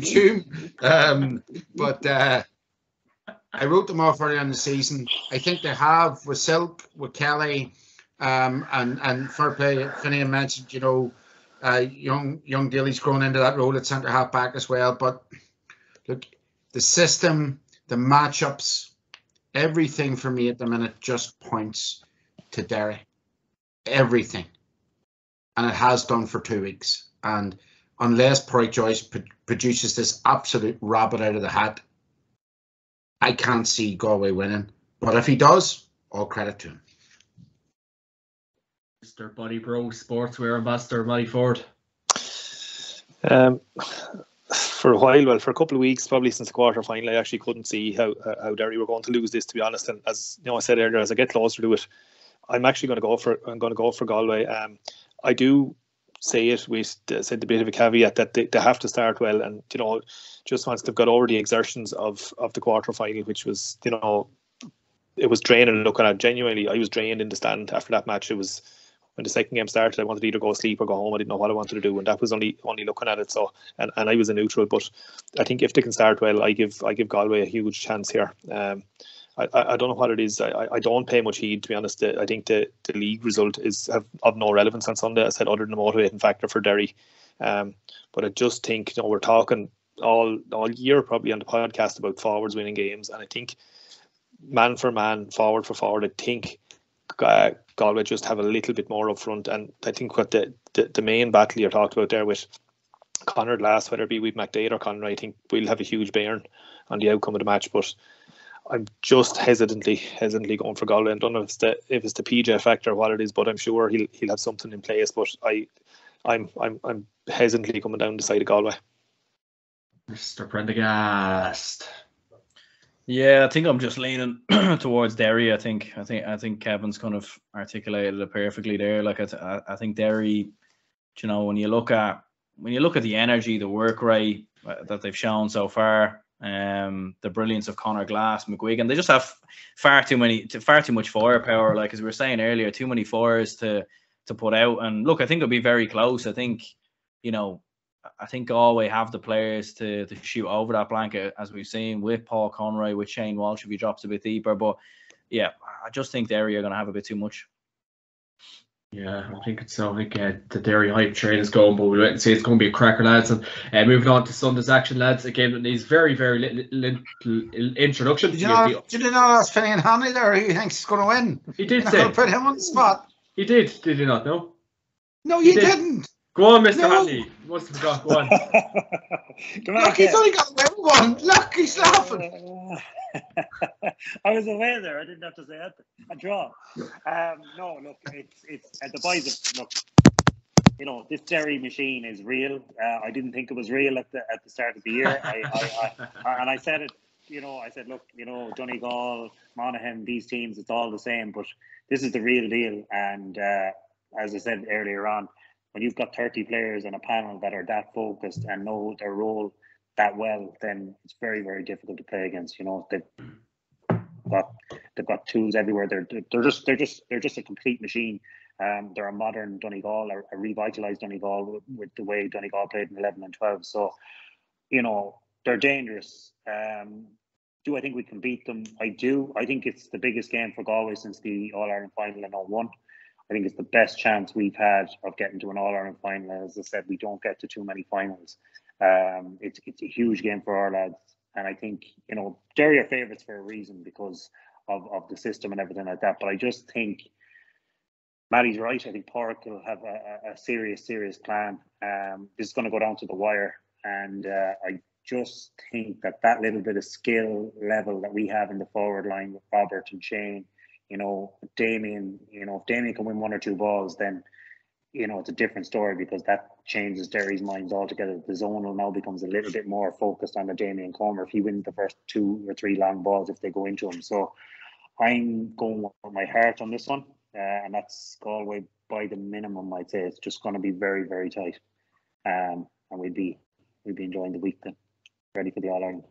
June. But I wrote them off early in the season. I think they have with Silk, with Kelly, and fair play. Finian mentioned, young Daly's grown into that role at centre half back as well. But look, the system, the matchups, everything for me at the minute just points to Derry. Everything, and it has done for 2 weeks. And unless Porrick Joyce produces this absolute rabbit out of the hat, I can't see Galway winning. But if he does, all credit to him. Mr. Buddy Bro Sportswear Ambassador Matty Ford. For a while, for a couple of weeks, probably since the quarter final, I actually couldn't see how Derry were going to lose this, to be honest. And as I said earlier, as I get closer to it, I'm actually going to go for Galway. I do say it with said the bit of a caveat that they have to start well, and just once they've got over the exertions of the quarter final, which was it was draining looking at. Genuinely, I was drained in the stand after that match. It was when the second game started, I wanted to either go sleep or go home. I didn't know what I wanted to do, and that was only looking at it. So and I was a neutral, but I think if they can start well, I give Galway a huge chance here. I don't know what it is. I don't pay much heed, to be honest. I think the league result is of no relevance on Sunday, I said, other than the motivating factor for Derry. But I just think, we're talking all year probably on the podcast about forwards winning games, and I think man for man, forward for forward, I think Galway just have a little bit more up front. And I think what the main battle you're talking about there with Conor Glass, whether it be with McDade or Conor, I think we'll have a huge bearing on the outcome of the match. But I'm just hesitantly going for Galway. I don't know if it's the PJ factor or what it is, but I'm sure he'll have something in place. But I'm hesitantly coming down the side of Galway. Mr. Prendergast. Yeah, I think I'm just leaning towards Derry. I think Kevin's kind of articulated it perfectly there. Like I think Derry, when you look at when you look at the energy, the work rate that they've shown so far, the brilliance of Conor Glass, McGuigan, they just have far too much firepower. Like as we were saying earlier, too many fours to put out. And look, I think it'll be very close. I think, I think Galway have the players to shoot over that blanket, as we've seen with Paul Conroy, with Shane Walsh if he drops a bit deeper. But yeah, I just think Derry are going to have a bit too much. Yeah, I think it's I think the Derry hype train is going, but we'll wait and see. It's going to be a cracker, lads. And moving on to Sunday's action, lads. Again, it needs very, very little introduction. Did you know that's Finian Hanley there? Who thinks he's going to win? He did You're say. not going to put him on the spot. He did. Did he not? No. No, you didn't. Go on, Mr. Hanley. What's the got? Go on. Look, he's only got one. Look, he's laughing. I was away there. I didn't have to say it. A draw. No, look, it's the boys. Look, this Derry machine is real. I didn't think it was real at the start of the year. I said it. I said, look, Donegal, Monaghan, these teams, it's all the same. But this is the real deal. And as I said earlier on, when you've got 30 players on a panel that are that focused and know their role that well, then it's very, very difficult to play against. They've got tools everywhere. They're just a complete machine. They're a modern Donegal, a revitalised Donegal with the way Donegal played in 11 and 12. So, they're dangerous. Do I think we can beat them? I do. I think it's the biggest game for Galway since the All-Ireland final in 2001. I think it's the best chance we've had of getting to an All-Ireland final. As I said, we don't get to too many finals. It's a huge game for our lads. And I think, Derry are favourites for a reason because of the system and everything like that. But I just think Maddie's right. I think Park will have a serious plan. This is going to go down to the wire. And I just think that little bit of skill level that we have in the forward line with Robert and Shane, Damien, if Damien can win one or two balls, then, it's a different story because that changes Derry's minds altogether. The zonal now becomes a little bit more focused on the Damien Comer if he wins the first 2 or 3 long balls if they go into him. So I'm going with my heart on this one, and that's Galway by the minimum. I'd say it's just going to be very, very tight, and we'll be enjoying the week then, ready for the All-Ireland.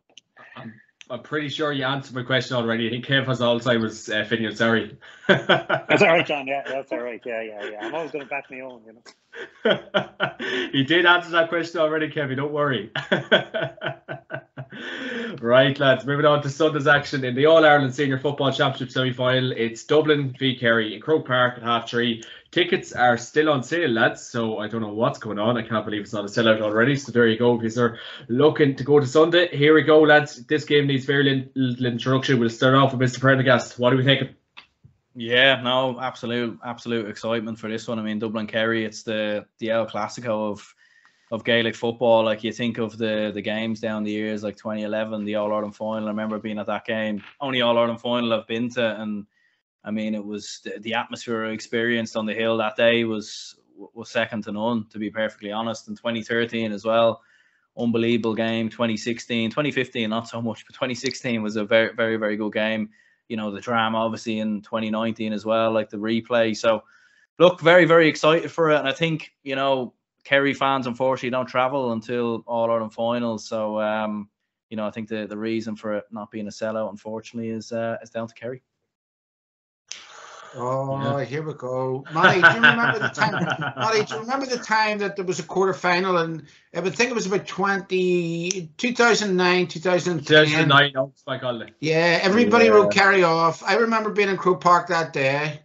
I'm pretty sure you answered my question already. I think Kev has Alzheimer's, Finian, sorry. That's all right, John. Yeah, that's all right. Yeah. I'm always going to back my own, He did answer that question already, Kevin. Don't worry. Right, lads. Moving on to Sunday's action in the All-Ireland Senior Football Championship semi-final. It's Dublin v Kerry in Croke Park at 3:30. Tickets are still on sale, lads, so I don't know what's going on. I can't believe it's not a sellout already. So there you go. If you're looking to go to Sunday, here we go, lads. This game needs very little introduction. We'll start off with Mr. Prendergast. What are we thinking? Yeah, no, absolute excitement for this one. I mean, Dublin Kerry, it's the El Clasico of Gaelic football. Like, you think of the games down the years, like 2011, the All-Ireland final. I remember being at that game. Only All-Ireland final I've been to, and I mean, it was the atmosphere I experienced on the hill that day was second to none, to be perfectly honest. In 2013 as well, unbelievable game. 2015, not so much, but 2016 was a very, very, very good game. The drama obviously in 2019 as well, like the replay. So, look, very, very excited for it. And I think, Kerry fans, unfortunately, don't travel until All-Ireland finals. So, I think the reason for it not being a sellout, unfortunately, is down to Kerry. Oh, yeah. Here we go. Matty, do you remember the time? Matty, do you remember the time that there was a quarter-final, and I would think it was about 2009, 2010. 2009, by golly. Yeah, everybody wrote Kerry off. I remember being in Croke Park that day.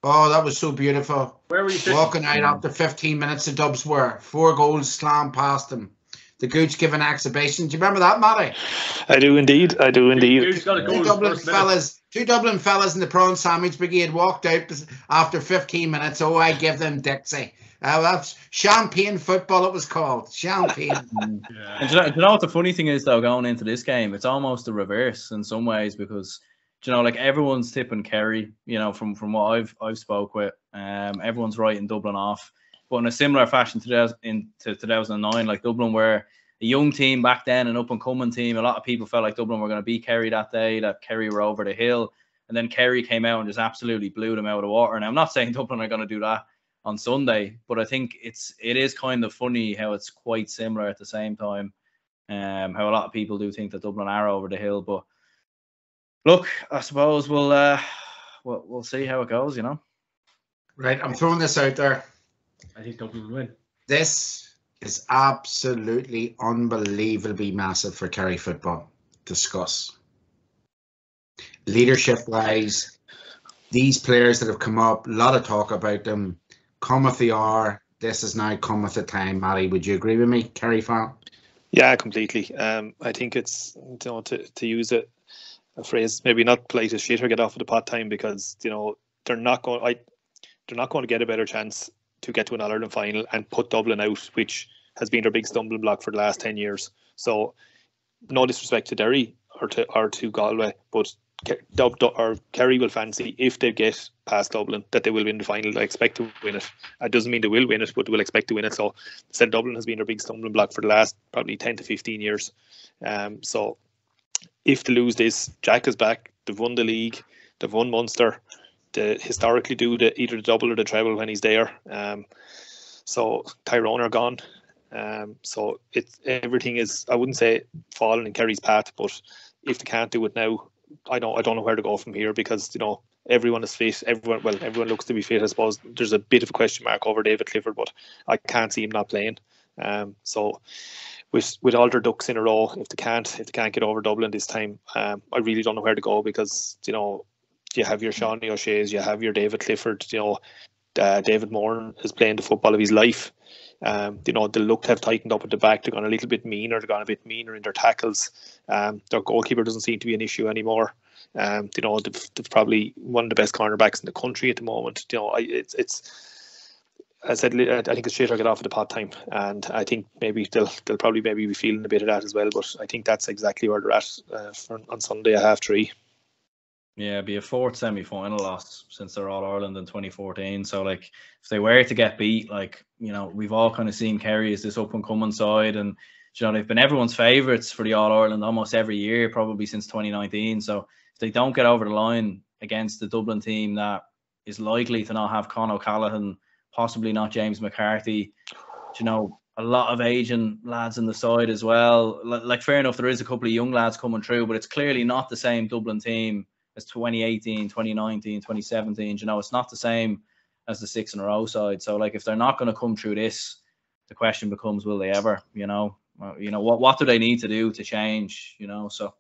Oh, that was so beautiful. Where were you sitting? Walking out after 15 minutes, the Dubs were 4 goals slammed past them. The Gooch giving exhibition. Do you remember that, Matty? I do indeed. Gooch got a goal. Two Dublin fellas in the prawn sandwich brigade walked out after 15 minutes. Oh, I give them Dixie. That's champagne football, it was called. Champagne. Yeah. And do you know what the funny thing is, though, going into this game? It's almost the reverse in some ways because, like everyone's tipping Kerry, from what I've spoke with. Everyone's writing Dublin off. But in a similar fashion to 2009, like Dublin were a young team back then, an up-and-coming team. A lot of people felt like Dublin were going to beat Kerry that day, that Kerry were over the hill. And then Kerry came out and just absolutely blew them out of the water. And I'm not saying Dublin are going to do that on Sunday. But I think it is kind of funny how it's quite similar at the same time. How a lot of people do think that Dublin are over the hill, but look, I suppose we'll see how it goes, you know. Right, I'm throwing this out there. I think Dublin will win. This is absolutely unbelievably massive for Kerry football. Discuss. Leadership-wise, these players that have come up, a lot of talk about them. Cometh the hour. This is now cometh the time. Matty, would you agree with me, Kerry fan? Yeah, completely. I think it's, to use a phrase, maybe not polite as shit or get off of the pot time, because they're not going to get a better chance to get to an All-Ireland final and put Dublin out, which has been their big stumbling block for the last 10 years. So no disrespect to Derry or to Galway, but Kerry will fancy, if they get past Dublin, that they will win the final. I expect to win it. It doesn't mean they will win it, but they will expect to win it. So I said Dublin has been their big stumbling block for the last probably 10 to 15 years. So if they lose this, Jack is back. They've won the league. They've won Munster. They historically do either the double or the treble when he's there. So Tyrone are gone. So everything is, I wouldn't say falling in Kerry's path, but if they can't do it now, I don't know where to go from here, because everyone is fit. Everyone looks to be fit. I suppose there's a bit of a question mark over David Clifford, but I can't see him not playing. So with all their ducks in a row, if they can't get over Dublin this time, I really don't know where to go, because you have your Seanie O'Shea's, you have your David Clifford. David Moran is playing the football of his life. They look to have tightened up at the back. They've gone a little bit meaner. They've gone a bit meaner in their tackles. Their goalkeeper doesn't seem to be an issue anymore. They've probably one of the best cornerbacks in the country at the moment. It's I said, I think it's shit or get off at the pot time, and I think maybe they'll probably be feeling a bit of that as well. But I think that's exactly where they're at on Sunday at 3:30. Yeah, it'd be a fourth semi-final loss since they're All Ireland in 2014. So, if they were to get beat, we've all kind of seen Kerry as this up and coming side, and they've been everyone's favourites for the All Ireland almost every year, probably since 2019. So, if they don't get over the line against the Dublin team that is likely to not have Con O'Callaghan, possibly not James McCarthy, a lot of aging lads in the side as well. Fair enough, there is a couple of young lads coming through, but it's clearly not the same Dublin team as 2018, 2019, 2017. It's not the same as the 6 in a row side. So, if they're not going to come through this, the question becomes, will they ever? What do they need to do to change? So.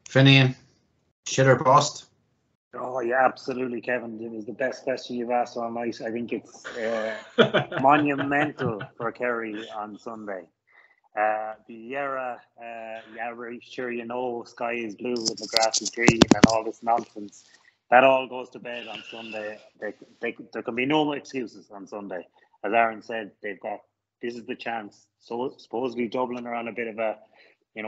Finian, shit or bust? Oh yeah, absolutely, Kevin. It was the best question you've asked all night. I think it's monumental for Kerry on Sunday. The era, sure, sky is blue and the grass is green and all this nonsense. That all goes to bed on Sunday. There can be no more excuses on Sunday. As Aaron said, this is the chance. So supposedly Dublin are on a bit of a,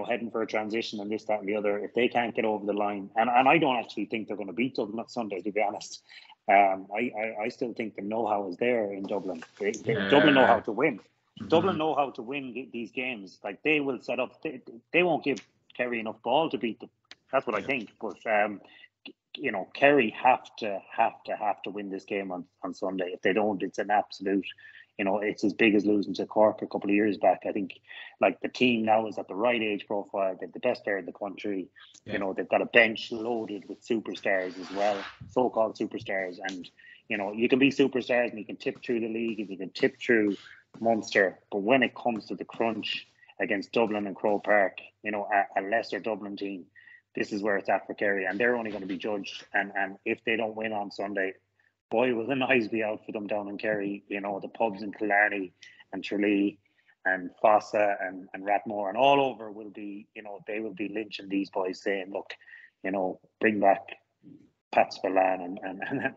heading for a transition and this, that, and the other. If they can't get over the line, and I don't actually think they're going to beat Dublin on Sunday, to be honest. I still think the know-how is there in Dublin. Dublin know how to win. Dublin know how to win these games. They will set up. They won't give Kerry enough ball to beat them. That's what I think. But Kerry have to win this game on Sunday. If they don't, it's an absolute. It's as big as losing to Cork a couple of years back. I think the team now is at the right age profile. They're the best player in the country. Yeah. They've got a bench loaded with superstars as well, so-called superstars. And you can be superstars and you can tip through the league and you can tip through Munster, but when it comes to the crunch against Dublin and Croke Park, a lesser Dublin team, this is where it's at for Kerry, and they're only going to be judged. And if they don't win on Sunday, boy, will the knives be out for them down in Kerry. The pubs in Killarney and Tralee and Fossa and Rathmore and all over will be, they will be lynching these boys, saying, look, bring back Pat Spillane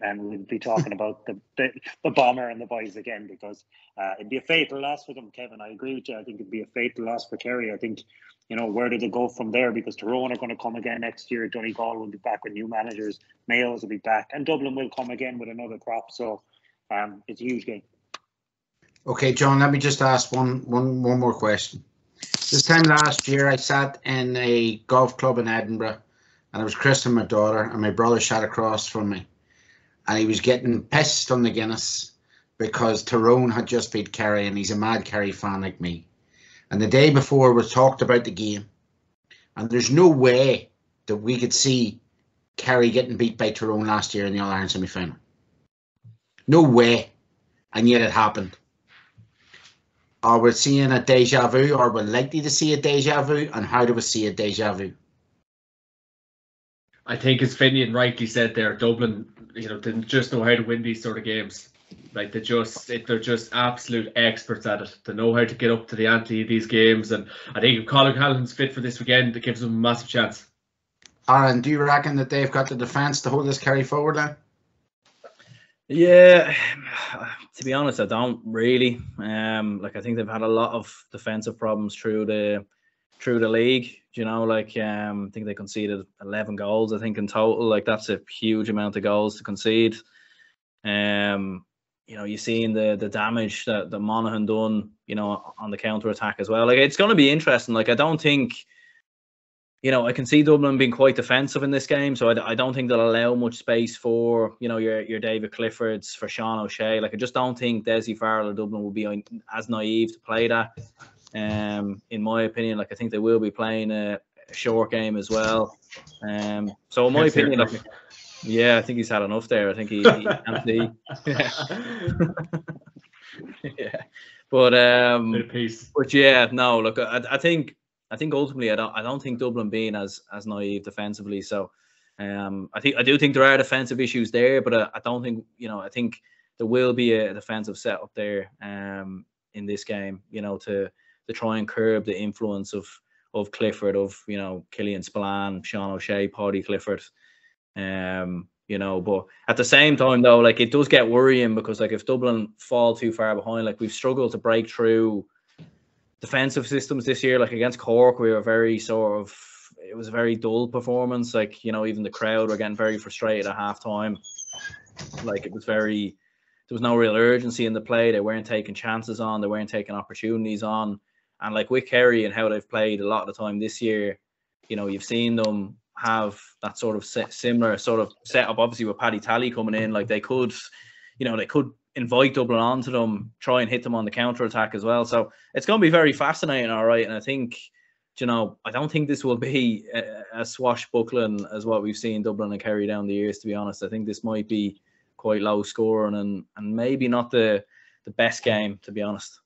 and we'll be talking about the bomber and the boys again, because it'd be a fatal loss for them, Kevin. I agree with you. I think it'd be a fatal loss for Kerry. I think, where do they go from there? Because Tyrone are going to come again next year. Donegal will be back with new managers. Mayos will be back. And Dublin will come again with another crop. So it's a huge game. Okay, John, let me just ask one more question. This time last year, I sat in a golf club in Edinburgh, and I was christening my daughter, and my brother sat across from me. and he was getting pissed on the Guinness because Tyrone had just beat Kerry, and he's a mad Kerry fan like me. And the day before we talked about the game, and there's no way that we could see Kerry getting beat by Tyrone last year in the All-Ireland semi-final. No way. And yet it happened. Are we seeing a deja vu? Are we likely to see a deja vu? And how do we see a deja vu? I think, as Finian rightly said there, Dublin, didn't just know how to win these sort of games. Like they're just absolute experts at it. They know how to get up to the ante of these games, and I think if Colin Callan's fit for this weekend, it gives them a massive chance. Aaron, do you reckon that they've got the defence to hold this Kerry forward now? Yeah, to be honest, I don't really. I think they've had a lot of defensive problems through the league. I think they conceded 11 goals, I think, in total. Like, that's a huge amount of goals to concede. You've seen the damage that Monaghan done, on the counter attack as well. Like, it's going to be interesting. Like, I don't think, I can see Dublin being quite defensive in this game, so I don't think they'll allow much space for, your David Cliffords, for Sean O'Shea. Like, I just don't think Desi Farrell or Dublin will be as naive to play that. In my opinion, like, I think they will be playing a short game as well. So in my opinion, I think he's had enough there. I think he can't see. Yeah. But yeah, no, look, I think ultimately I don't think Dublin being as naive defensively. So I do think there are defensive issues there, but I don't think, I think there will be a defensive setup there in this game, to try and curb the influence of Clifford, of Killian Spillane, Sean O'Shea, Paddy Clifford. But at the same time, though, like, it does get worrying, because, like, if Dublin fall too far behind, like, we've struggled to break through defensive systems this year. Like, against Cork, we were it was a very dull performance. Like, even the crowd were getting very frustrated at halftime. Like, there was no real urgency in the play. They weren't taking chances on, they weren't taking opportunities on. And, like, with Kerry and how they've played a lot of the time this year, you've seen them have that sort of similar sort of setup, obviously, with Paddy Tally coming in. Like, they could invite Dublin onto them, try and hit them on the counter attack as well. So it's going to be very fascinating, all right. And I think, I don't think this will be a swashbuckling as what we've seen Dublin and Kerry down the years, to be honest. I think this might be quite low scoring and maybe not the best game, to be honest.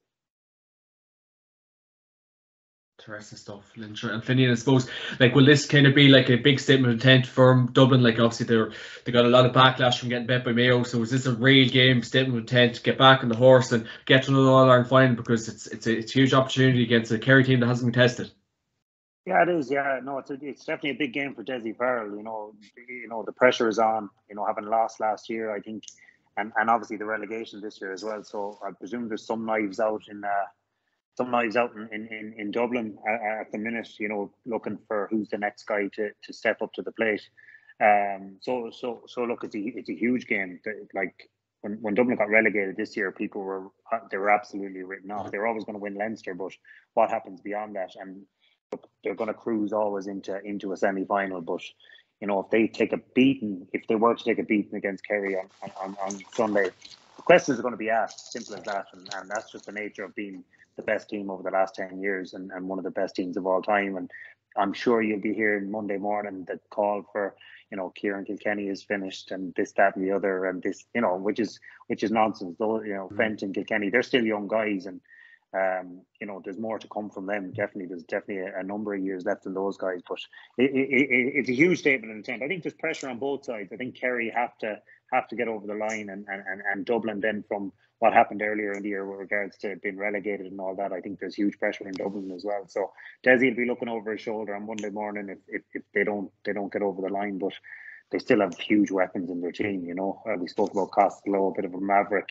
Interesting stuff, Lynch and Finian. I suppose, like, will this kind of be like a big statement of intent for Dublin? Like, obviously they got a lot of backlash from getting bet by Mayo, so is this a real game statement of intent to get back on the horse and get to another All-Ireland final, because it's a huge opportunity against a Kerry team that hasn't been tested? Yeah, it is. Yeah, no, it's definitely a big game for Desi Farrell. The pressure is on. Having lost last year, I think, and obviously the relegation this year as well. So I presume there's some knives out in Dublin at the minute, looking for who's the next guy to step up to the plate. So look, it's a huge game. Like, when Dublin got relegated this year, people were absolutely written off. They were always going to win Leinster, but what happens beyond that? And look, they're going to cruise always into a semi-final. But if they were to take a beating against Kerry on Sunday, the questions are going to be asked. Simple as that, and that's just the nature of being the best team over the last 10 years and one of the best teams of all time. And I'm sure you'll be hearing Monday morning the call for, Kieran Kilkenny is finished and this, that, and the other, and this, which is nonsense. Though, Fenton, Kilkenny, they're still young guys, and there's more to come from them. There's definitely a number of years left in those guys, but it's a huge statement of intent. I think there's pressure on both sides. I think Kerry have to get over the line, and Dublin, then, from what happened earlier in the year with regards to being relegated and all that, I think there's huge pressure in Dublin as well. So Desi will be looking over his shoulder on Monday morning if they don't get over the line, but they still have huge weapons in their team. We spoke about Costello, a bit of a maverick.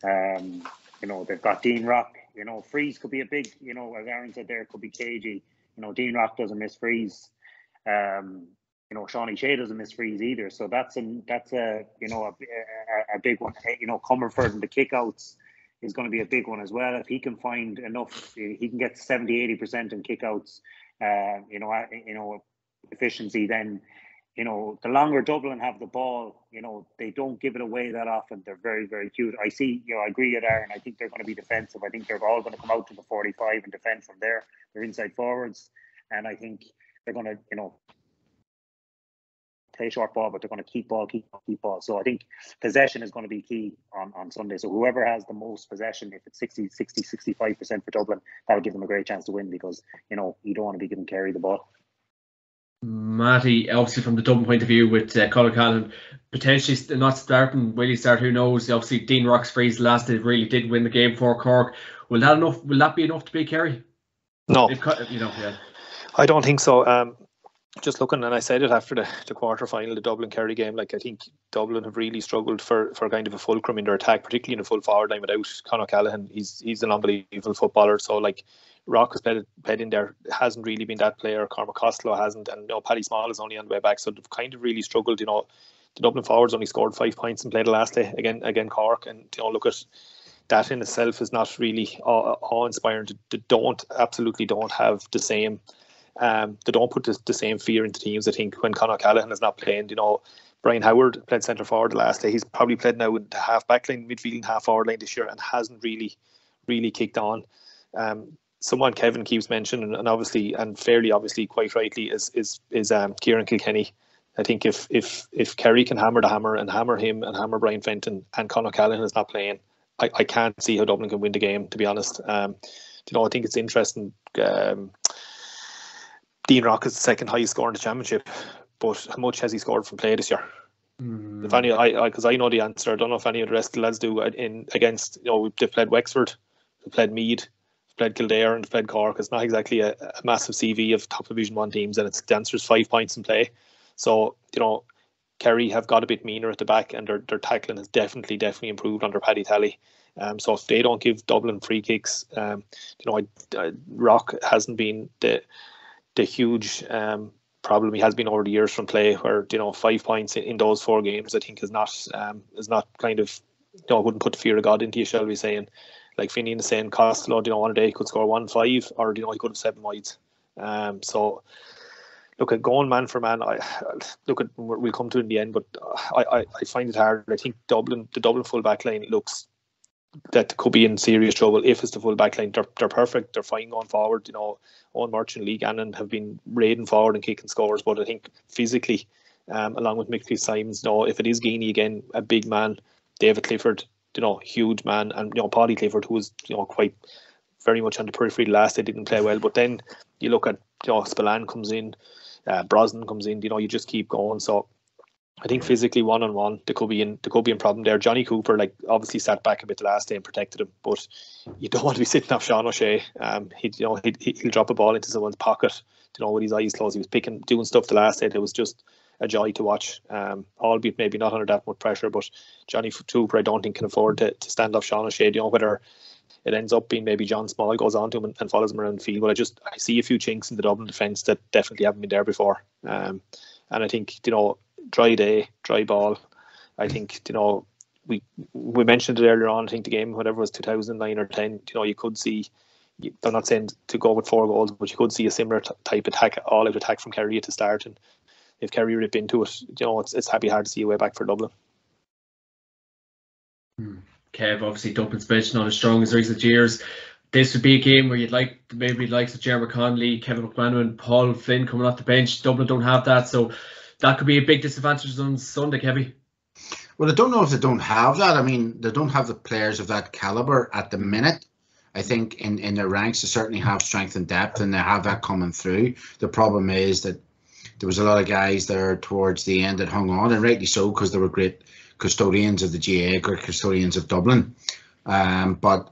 They've got Dean Rock. Freeze could be a big, as Aaron said there, could be cagey. Dean Rock doesn't miss Freeze. Sean Shea doesn't miss Freeze either. So that's a big one. Comerford and the kickouts is going to be a big one as well. If he can find enough, he can get 70-80% in kickouts, efficiency, then the longer Dublin have the ball, they don't give it away that often. They're very, very cute. I see, I agree with Aaron. I think they're going to be defensive. I think they're all going to come out to the 45 and defend from there. They're inside forwards. And I think they're going to, play short ball, but they're going to keep ball. So I think possession is going to be key on Sunday. So whoever has the most possession, if it's 65% for Dublin, that'll give them a great chance to win, because, you don't want to be giving Kerry the ball. Matty, obviously from the Dublin point of view, with Conor Callan potentially not starting, will he start? Who knows? Obviously, Dean Rock's freeze last day really did win the game for Cork. Will that be enough to beat Kerry? No, yeah. I don't think so. Just looking, and I said it after the quarter final, the Dublin Kerry game, I think Dublin have really struggled for kind of a fulcrum in their attack, particularly in the full forward line without Conor Callaghan. He's an unbelievable footballer. So Rock has played in there, hasn't really been that player. Cormac Costello hasn't, and Paddy Small is only on the way back. So they've kind of really struggled. The Dublin forwards only scored 5 points and played the last day again Cork, and look at that in itself is not really awe-inspiring. They absolutely don't have the same. They don't put the same fear into teams. I think when Conor Callaghan is not playing, Brian Howard played centre forward the last day. He's probably played now in the half back line, midfield and half forward line this year, and hasn't really kicked on. Someone Kevin keeps mentioning, and obviously and fairly obviously quite rightly, is Kieran Kilkenny. I think if Kerry can hammer the hammer and hammer him and hammer Brian Fenton, and Conor Callaghan is not playing, I can't see how Dublin can win the game, to be honest. I think it's interesting. Dean Rock is the second highest scorer in the championship, but how much has he scored from play this year? If any, because I know the answer. I don't know if any of the rest of the lads do. Against, they've played Wexford, they've played Meath, they've played Kildare, and they've played Cork. It's not exactly a massive CV of top Division 1 teams, and the answer is 5 points in play. So, Kerry have got a bit meaner at the back, and their tackling has definitely improved under Paddy Tally. So if they don't give Dublin free kicks, Rock hasn't been the huge problem he has been over the years from play, where 5 points in those 4 games I think is not kind of, wouldn't put the fear of God into you, shall we say. And like Finian is saying, Costello, on a day he could score 1-5, or he could have 7 wides. So look at going man for man. We'll come to it in the end, but I find it hard. I think the Dublin full back line looks that could be in serious trouble if it's the full back line. They're perfect. They're fine going forward. Owen Merchant, Lee Gannon have been raiding forward and kicking scores, but I think physically, along with Mick Simons, if it is Geaney again, a big man, David Clifford, huge man, and Paddy Clifford, who was quite very much on the periphery last. They didn't play well, but then you look at Spillane comes in, Brosnan comes in. You just keep going. So I think physically, one-on-one, there could be a problem there. Johnny Cooper, obviously sat back a bit the last day and protected him, but you don't want to be sitting off Sean O'Shea. He'll drop a ball into someone's pocket, with his eyes closed. He was doing stuff the last day. It was just a joy to watch, albeit maybe not under that much pressure. But Johnny Cooper, I don't think can afford to stand off Sean O'Shea. Whether it ends up being maybe John Small goes on to him and follows him around the field. But I see a few chinks in the Dublin defence that definitely haven't been there before. And I think, dry day, dry ball. I think, we mentioned it earlier on. I think the game, whatever was 2009 or 10, you could see, I'm not saying to go with 4 goals, but you could see a similar type attack, all-out attack from Kerry at the start. And if Kerry rip into it, it's happy hard to see a way back for Dublin. Kev, obviously Dublin's bench not as strong as recent years. This would be a game where you'd like maybe the likes of Jeremy Connolly, Kevin McManus and Paul Flynn coming off the bench. Dublin don't have that, so that could be a big disadvantage on Sunday, Kevin. Well, I don't know if they don't have that. I mean, they don't have the players of that calibre at the minute. I think in their ranks they certainly have strength and depth, and they have that coming through. The problem is that there was a lot of guys there towards the end that hung on, and rightly so, because they were great custodians of the GA, great custodians of Dublin. But,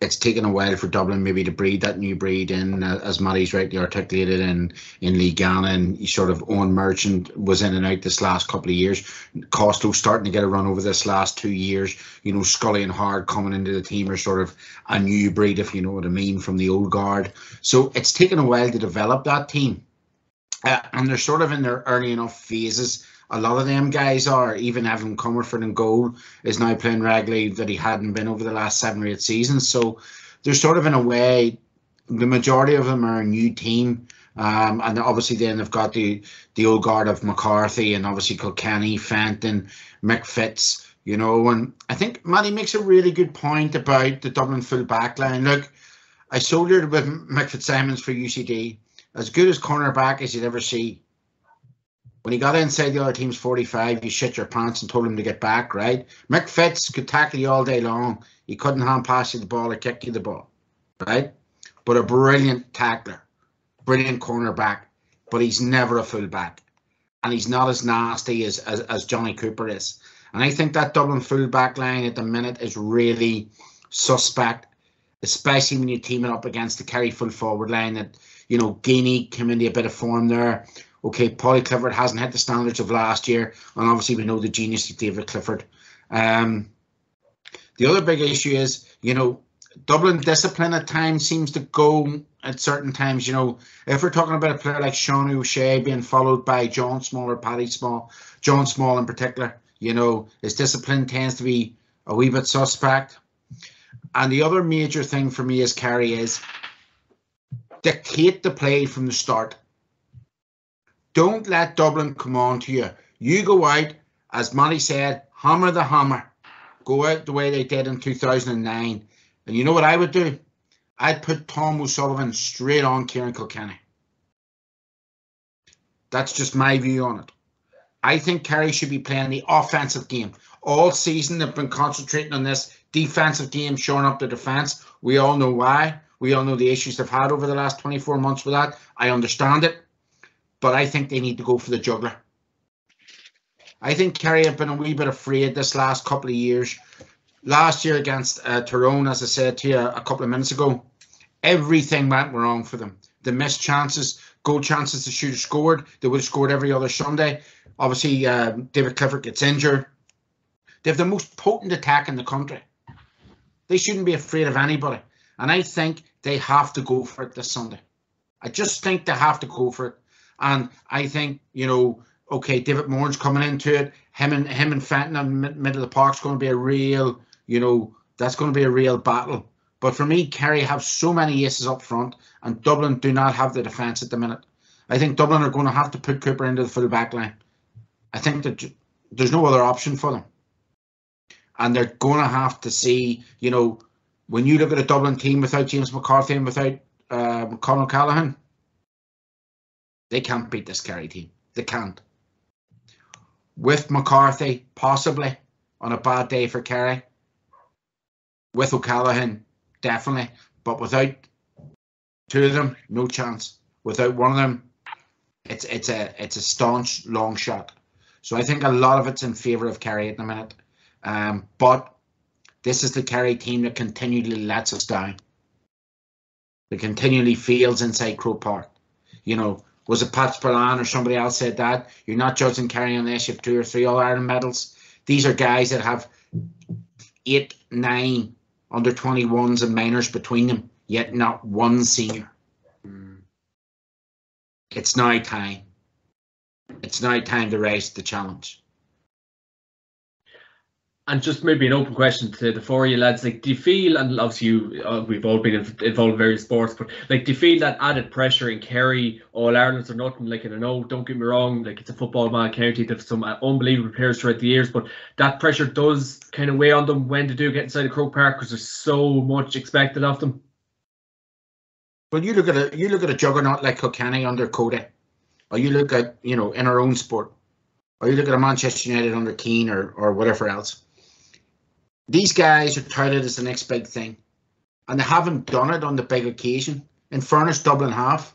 it's taken a while for Dublin maybe to breed that new breed in, as Matty's rightly articulated, in Lee Gannon. Sort of Owen Merchant was in and out this last couple of years. Costello starting to get a run over this last 2 years. Scully and Hard coming into the team are sort of a new breed, if you know what I mean, from the old guard. So it's taken a while to develop that team. And they're sort of in their early enough phases. A lot of them guys are. Even Evan Comerford in goal is now playing regularly that he hadn't been over the last 7 or 8 seasons. So they're sort of, in a way, the majority of them are a new team, And obviously then they've got the old guard of McCarthy and obviously Kilkenny, Fenton, McFitz, you know. And I think Matty makes a really good point about the Dublin full back line. Look, I soldiered with McFitzsimons for UCD, as good as cornerback as you'd ever see. When he got inside the other team's 45, you shit your pants and told him to get back, right? McFitz could tackle you all day long. He couldn't hand pass you the ball or kick you the ball, right? But a brilliant tackler, brilliant cornerback, but he's never a fullback. And he's not as nasty as Johnny Cooper is. And I think that Dublin fullback line at the minute is really suspect, especially when you're teaming up against the Kerry full forward line that, you know, Guinea came into a bit of form there. Okay, Paulie Clifford hasn't hit the standards of last year, and obviously we know the genius of David Clifford. The other big issue is, you know, Dublin discipline at times seems to go at certain times. You know, if we're talking about a player like Sean O'Shea being followed by John Small or Paddy Small, John Small in particular, you know, his discipline tends to be a wee bit suspect. And the other major thing for me as Kerry is dictate the play from the start. Don't let Dublin come on to you. You go out, as Matty said, hammer the hammer. Go out the way they did in 2009. And you know what I would do? I'd put Tom O'Sullivan straight on Kieran Kilkenny. That's just my view on it. I think Kerry should be playing the offensive game. All season they've been concentrating on this defensive game, showing up the defence. We all know why. We all know the issues they've had over the last 24 months with that. I understand it. But I think they need to go for the juggler. I think Kerry have been a wee bit afraid this last couple of years. Last year against Tyrone, as I said to you a couple of minutes ago, everything went wrong for them. They missed chances, goal chances they should have scored. They would have scored every other Sunday. Obviously, David Clifford gets injured. They have the most potent attack in the country. They shouldn't be afraid of anybody. And I think they have to go for it this Sunday. I just think they have to go for it. And I think, you know, okay, David Moore's coming into it. Him and Fenton in the middle of the park is going to be a real, you know, that's going to be a real battle. But for me, Kerry have so many aces up front, and Dublin do not have the defence at the minute. I think Dublin are going to have to put Cooper into the full back line. I think that there's no other option for them. And they're going to have to see, you know, when you look at a Dublin team without James McCarthy and without Conor Callaghan, they can't beat this Kerry team. They can't. With McCarthy, possibly, on a bad day for Kerry. With O'Callaghan, definitely. But without two of them, no chance. Without one of them, it's a staunch long shot. So I think a lot of it's in favour of Kerry at the minute. But this is the Kerry team that continually lets us down. That continually fails inside Croke Park. You know, was it Pat Spillane or somebody else said that? You're not judging Kerry unless you have 2 or 3 All-Ireland medals. These are guys that have 8, 9 under 21s and minors between them, yet not one senior. It's now time. It's now time to rise to the challenge. And just maybe an open question to the 4 of you lads, like, do you feel, and obviously we've all been involved in various sports, but like, do you feel that added pressure in Kerry, All Ireland or nothing? Like, and I know, don't get me wrong, like, it's a football man county, they have some unbelievable players throughout the years, but that pressure does kind of weigh on them when they do get inside of Croke Park because there's so much expected of them. Well, you look at a juggernaut like Kilkenny under Cody, or you look at, you know, in our own sport, or you look at a Manchester United under Keane or whatever else. These guys are touted as the next big thing, and they haven't done it on the big occasion. In fairness, Dublin have.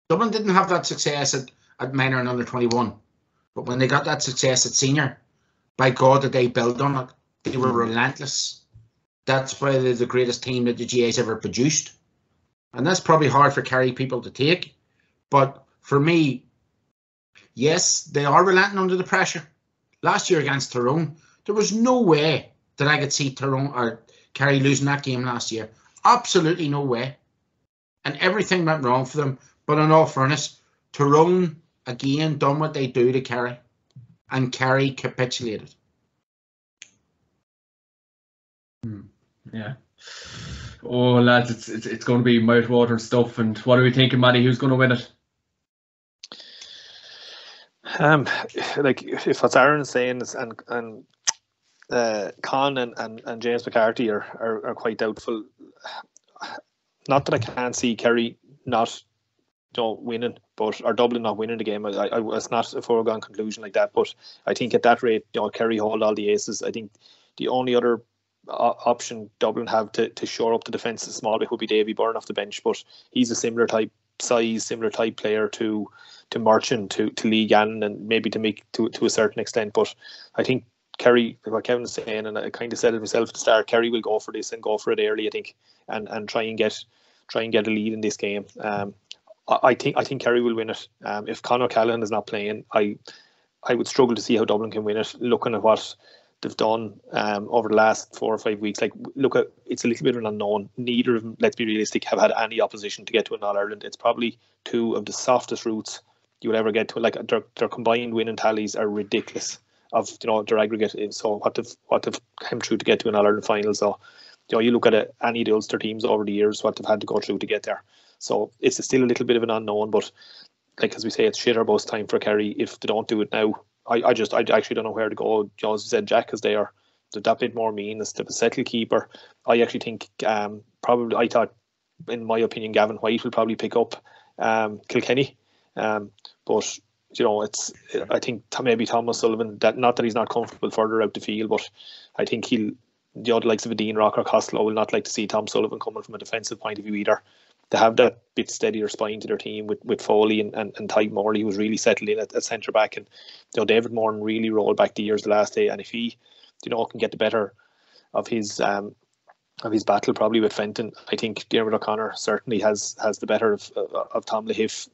Dublin didn't have that success at minor and under 21, but when they got that success at senior, by God, did they build on it. They were relentless. That's why they're the greatest team that the GA's ever produced. And that's probably hard for Kerry people to take. But for me, yes, they are relenting under the pressure. Last year against Tyrone, there was no way that I could see Tyrone or Kerry losing that game last year. Absolutely no way. And everything went wrong for them. But in all fairness, Tyrone, again, done what they do to Kerry. And Kerry capitulated. Yeah. Oh, lads, it's going to be mouth-watering stuff. And what are we thinking, Matty? Who's going to win it? Like if what's Aaron's saying is, and Con and James McCarthy are quite doubtful. Not that I can't see Kerry not winning, but or Dublin not winning the game. It's not a foregone conclusion like that. But I think at that rate, Kerry hold all the aces. I think the only other option Dublin have to shore up the defence a small bit would be Davy Byrne off the bench, but he's a similar type size, similar type player to Marchand, to Lee Gannon, and maybe to Mick to a certain extent. But I think Kerry, what Kevin was saying, and I kind of said it myself at the start, Kerry will go for this and go for it early, I think, and try and get a lead in this game. I think Kerry will win it. If Conor O'Callaghan is not playing, I would struggle to see how Dublin can win it. Looking at what they've done over the last 4 or 5 weeks, it's a little bit of an unknown. Neither of them, let's be realistic, have had any opposition to get to an All-Ireland. It's probably two of the softest routes you would ever get to. Like their combined winning tallies are ridiculous of their aggregate. So what they've come through to get to an All-Ireland final. So you look at any of the Ulster teams over the years, what they've had to go through to get there. So it's still a little bit of an unknown, but as we say, it's shit or bust time for Kerry if they don't do it now. I actually don't know where to go. As you said, Jack is there. They're that bit more mean. It's the settled keeper. I actually think I thought, in my opinion, Gavin White will probably pick up Kilkenny. But I think maybe Thomas Sullivan. Not that he's not comfortable further out the field, but I think the other likes of a Dean Rock or Costello will not like to see Tom Sullivan coming from a defensive point of view either. They have that bit steadier spine to their team with Foley and Tyke Morley, who was really settled in at centre back, and David Moran really rolled back the years the last day. And if he can get the better of his battle probably with Fenton, I think Diarmuid O'Connor certainly has the better of Tom Lahiff,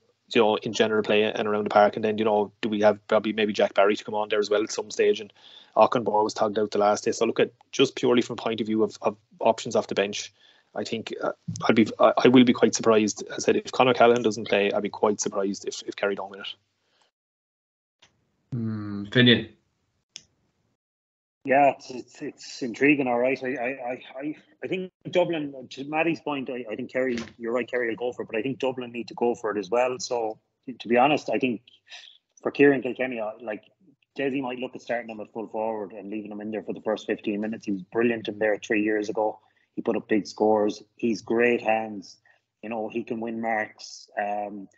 in general play and around the park. And then do we have probably maybe Jack Barry to come on there as well at some stage, and Auchenborough was tugged out the last day. So look at just purely from point of view of options off the bench, I think I will be quite surprised. As I said, if Conor Callaghan doesn't play, I'd be quite surprised if Kerry don't win it. Finian. Yeah, it's intriguing. All right, I think Dublin. To Maddie's point, I think Kerry. You're right, Kerry will go for it, but I think Dublin need to go for it as well. So to be honest, I think for Kieran Kilkenny, Desi might look at starting him at full forward and leaving him in there for the first 15 minutes. He was brilliant in there 3 years ago. He put up big scores. He's great hands. He can win marks. And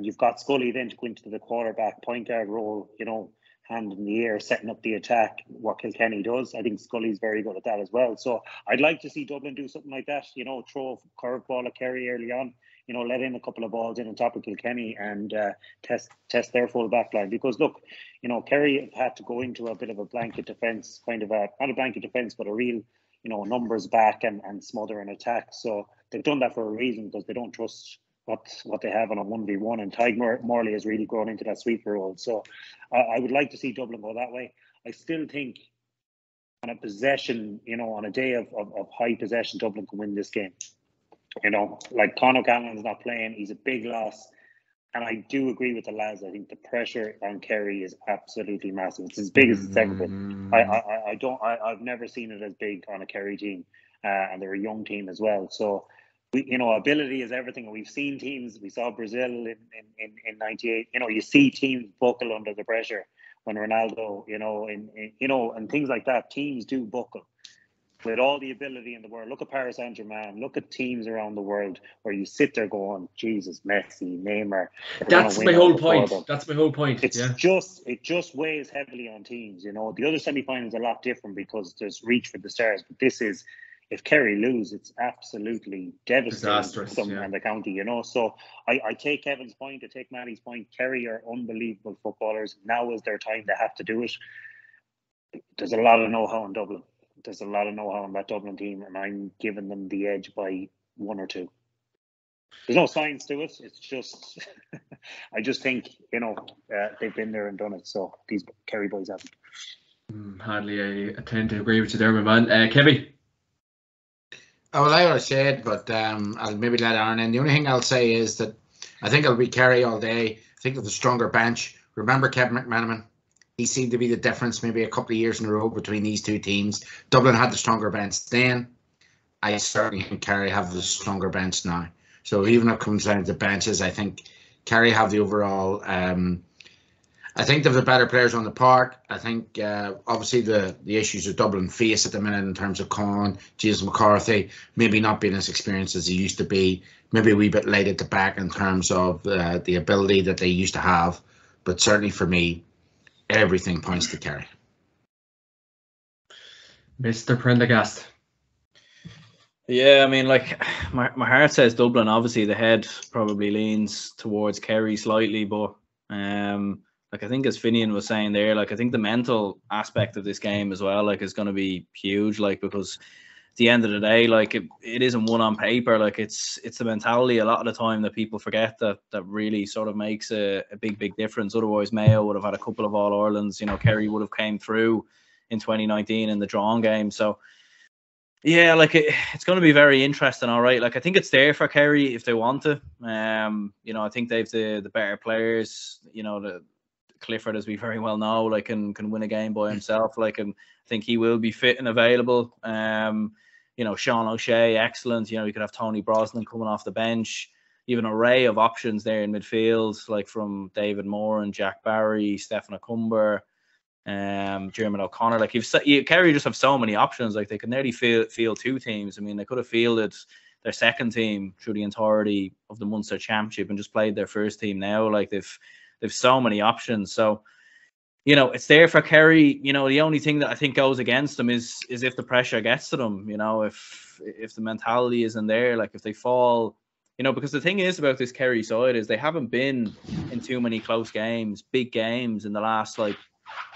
you've got Scully then to go into the quarterback point guard role, hand in the air, setting up the attack, what Kilkenny does. I think Scully's very good at that as well. So I'd like to see Dublin do something like that, throw a curveball at Kerry early on, let in a couple of balls in on top of Kilkenny and test their full back line. Because look, Kerry have had to go into a bit of a blanket defence, not a blanket defence, but a real numbers back and smother an attack. So they've done that for a reason, because they don't trust what they have on a 1v1, and Tyke Morley has really grown into that sweeper role. So I would like to see Dublin go that way. I still think on a possession, on a day of high possession, Dublin can win this game. Conor O'Callaghan's not playing, he's a big loss. And I do agree with the lads. I think the pressure on Kerry is absolutely massive. It's as big as it's ever been. I've never seen it as big on a Kerry team, and they're a young team as well. So, ability is everything. We've seen teams. We saw Brazil in '98. You see teams buckle under the pressure when Ronaldo, and things like that. Teams do buckle. With all the ability in the world, look at Paris Saint-Germain, look at teams around the world where you sit there going, Jesus, Messi, Neymar. That's my whole point. It just weighs heavily on teams. The other semi-finals are a lot different because there's reach for the stars. But this is, if Kerry lose, it's absolutely devastating for them and the county. So I take Kevin's point, I take Matty's point. Kerry are unbelievable footballers. Now is their time. They have to do it. There's a lot of know-how in Dublin. There's a lot of know-how on that Dublin team, and I'm giving them the edge by 1 or 2. There's no science to it. It's just, I just think, they've been there and done it. So these Kerry boys haven't. Hardly I tend to agree with you there, my man. Kevin? Well, I already said, but I'll maybe let Aaron in. The only thing I'll say is that I think it'll be Kerry all day. I think of the stronger bench. Remember Kevin McManaman? He seemed to be the difference maybe a couple of years in a row between these two teams. Dublin had the stronger bench then. I certainly think Kerry have the stronger bench now. So even if it comes down to benches, I think Kerry have the overall. I think they're the better players on the park. I think obviously the issues of Dublin face at the minute in terms of Con, James McCarthy, maybe not being as experienced as he used to be, maybe a wee bit late at the back in terms of the ability that they used to have. But certainly for me, everything points to Kerry. Mr. Prendergast. Yeah, I mean, like my heart says Dublin. Obviously, the head probably leans towards Kerry slightly, but like I think as Finian was saying there, like I think the mental aspect of this game as well, like is going to be huge. Like because at the end of the day, like it isn't one on paper. Like it's the mentality a lot of the time that people forget that really sort of makes a big difference. Otherwise, Mayo would have had a couple of All Irelands. You know, Kerry would have came through in 2019 in the drawn game. So. Yeah, like it's going to be very interesting. All right, like I think it's there for Kerry if they want to. You know, I think they've the better players. You know, the Clifford, as we very well know, like can win a game by himself. Like, and I think he will be fit and available. You know, Sean O'Shea, excellent. You know, you could have Tony Brosnan coming off the bench. You have an array of options there in midfield, like from David Moore and Jack Barry, Stephen Acumber. Jeremy O'Connor, like Kerry just have so many options. Like they could nearly field two teams. I mean, they could have fielded their second team through the entirety of the Munster Championship and just played their first team now. Like they've so many options. So, you know, it's there for Kerry. You know, the only thing that I think goes against them is if the pressure gets to them. You know, if the mentality isn't there, like if they fall. You know, because the thing is about this Kerry side is they haven't been in too many close games, big games in the last like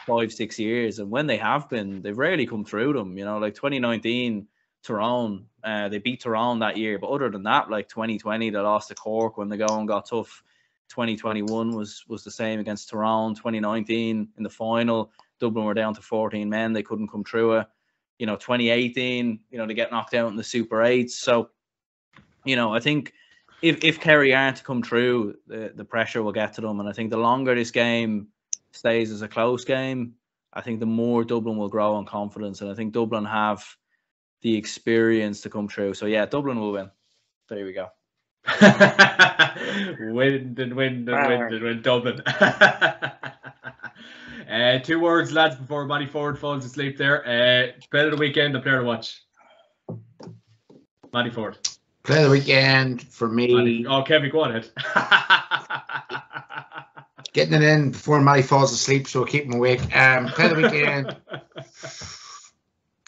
5-6 years, and when they have been, they've rarely come through them. You know, like 2019 Tyrone, they beat Tyrone that year, but other than that, like 2020 they lost to Cork when the going got tough. 2021 was the same against Tyrone. 2019 in the final, Dublin were down to 14 men, they couldn't come through it. You know, 2018, you know, they get knocked out in the Super 8s. So, you know, I think if Kerry aren't to come through, the pressure will get to them, and I think the longer this game stays as a close game, I think the more Dublin will grow in confidence, and I think Dublin have the experience to come through. So yeah, Dublin will win. There we go. win, Dublin. 2 words, lads, before Matty Ford falls asleep there. Player of the weekend, the player to watch. Matty Ford. Player of the weekend for me. Kevin, go on ahead. Getting it in before Matty falls asleep, so keep him awake. Player of the weekend.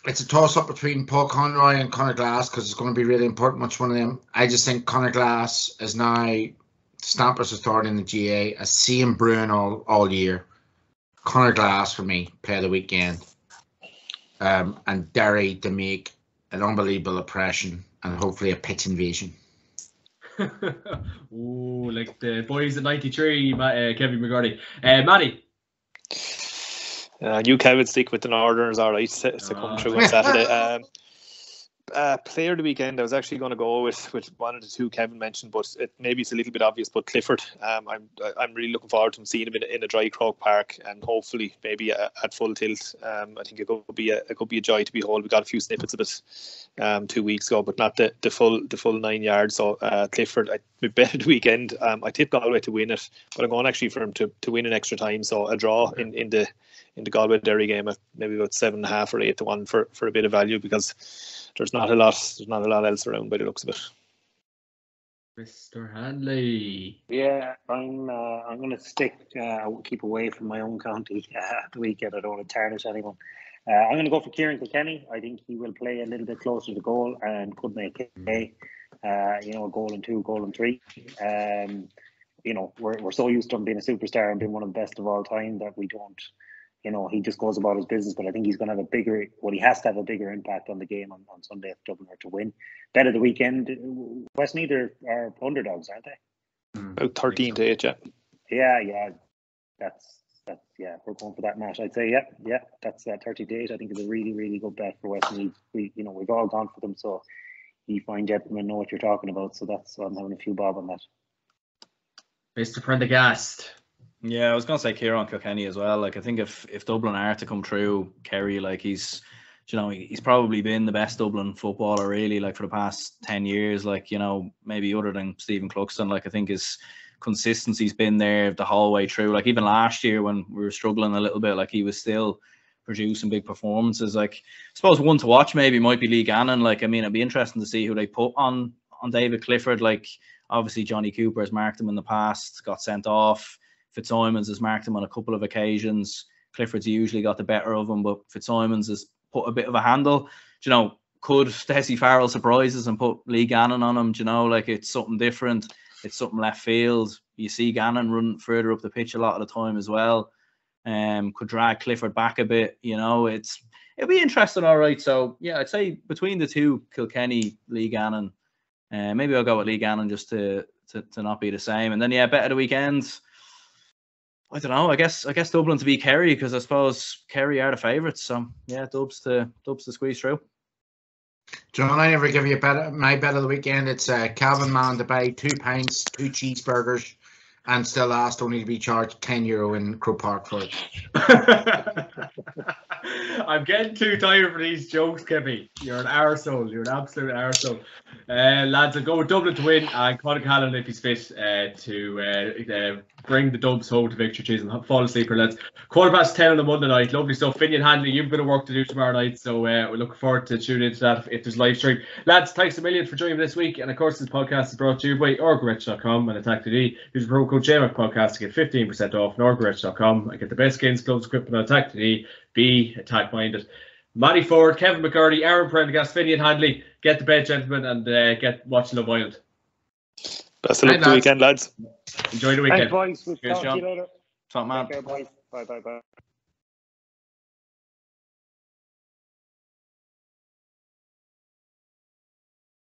It's a toss-up between Paul Conroy and Conor Glass because it's going to be really important which one of them. I just think Conor Glass is now Stampers authority in the GA. I see him brewing all year. Conor Glass for me, player of the weekend. And Derry to make an unbelievable impression and hopefully a pitch invasion. Ooh, like the boys at 93, Kevin McGarty. Matty. You, Kevin, stick with the Northerners, all right, to come through on Saturday. Player of the weekend, I was actually going to go with one of the two Kevin mentioned, but maybe it's a little bit obvious. But Clifford, I'm really looking forward to seeing him in a dry Croke Park, and hopefully maybe at full tilt. I think it could be a joy to behold. We got a few snippets of it 2 weeks ago, but not the full 9 yards. So Clifford, I bet the weekend. I tipped Galway to win it, but I'm going actually for him to win in extra time. So a draw in the Galway Derry game at maybe about 7.5 or 8 to 1 for a bit of value, because there's not a lot else around by the looks of it. Mr. Hanley. Yeah, I'm going to keep away from my own county at the weekend. I don't want to tarnish anyone. I'm going to go for Kieran Kilkenny. I think he will play a little bit closer to goal and could make a goal and 2, goal and 3. You know, we're so used to him being a superstar and being one of the best of all time that we don't. You know, he just goes about his business, but I think he's going to have he has to have a bigger impact on the game on Sunday if Dublin are to win. Bet of the weekend, Westmeath are underdogs, aren't they? About 13-8, yeah. Yeah. That's we're going for that match. I'd say, yeah, that's 30-8. I think it's a really, really good bet for Westmeath. We've all gone for them, so you fine gentlemen know what you're talking about. So I'm having a few bob on that. Mr. Prendergast. Yeah, I was going to say Kieran Kilkenny as well. Like, I think if Dublin are to come through, Kerry, like he's you know, he's probably been the best Dublin footballer really, like for the past 10 years, like, you know, maybe other than Stephen Cluxton. Like, I think his consistency's been there the whole way through. Like, even last year when we were struggling a little bit, like, he was still producing big performances. Like, I suppose one to watch maybe might be Lee Gannon. Like, I mean, it'd be interesting to see who they put on David Clifford. Like, obviously Johnny Cooper has marked him in the past, got sent off. Fitzsimons has marked him on a couple of occasions. Clifford's usually got the better of him, but Fitzsimons has put a bit of a handle. Do you know, could Stacey Farrell surprise us and put Lee Gannon on him? Do you know, like, it's something different. It's something left field. You see Gannon run further up the pitch a lot of the time as well. Could drag Clifford back a bit. You know, it'll be interesting, all right. So yeah, I'd say between the two, Kilkenny, Lee Gannon. Maybe I'll go with Lee Gannon just to not be the same. And then yeah, bet of the weekend. I don't know. I guess Dublin to beat Kerry, because I suppose Kerry are the favourites. So yeah, Dubs to squeeze through. John, I never give you my bet of the weekend. It's Calvin Mann to buy 2 pints, 2 cheeseburgers, and still asked only to be charged €10 in Croke Park for it. I'm getting too tired for these jokes, Kevin. You're an arsehole. You're an absolute arsehole. Lads, I'll go with Dublin to win, and Conor Callan, if he's fit, to bring the Dubs home to victory cheese and fall asleep for lads. 10:15 on a Monday night. Lovely stuff. Finian Handley, you've a bit of work to do tomorrow night, so we're looking forward to tuning into that if there's live stream. Lads, thanks a million for joining me this week, and of course this podcast is brought to you by orgorich.com and Atak.ie. Use the promo code JMAC podcast to get 15% off on orgorich.com and get the best skins, gloves, equipment on Atak.ie. Be attack minded. Matty Ford, Kevin McCurdy, Aaron Prendergast, Finian Handley, get to bed, gentlemen, and get watching Love Island. Best of luck the weekend, lads. Enjoy the weekend. Thanks, boys. We'll Cheers, talk to you later. Top man. Take care, boys. Bye.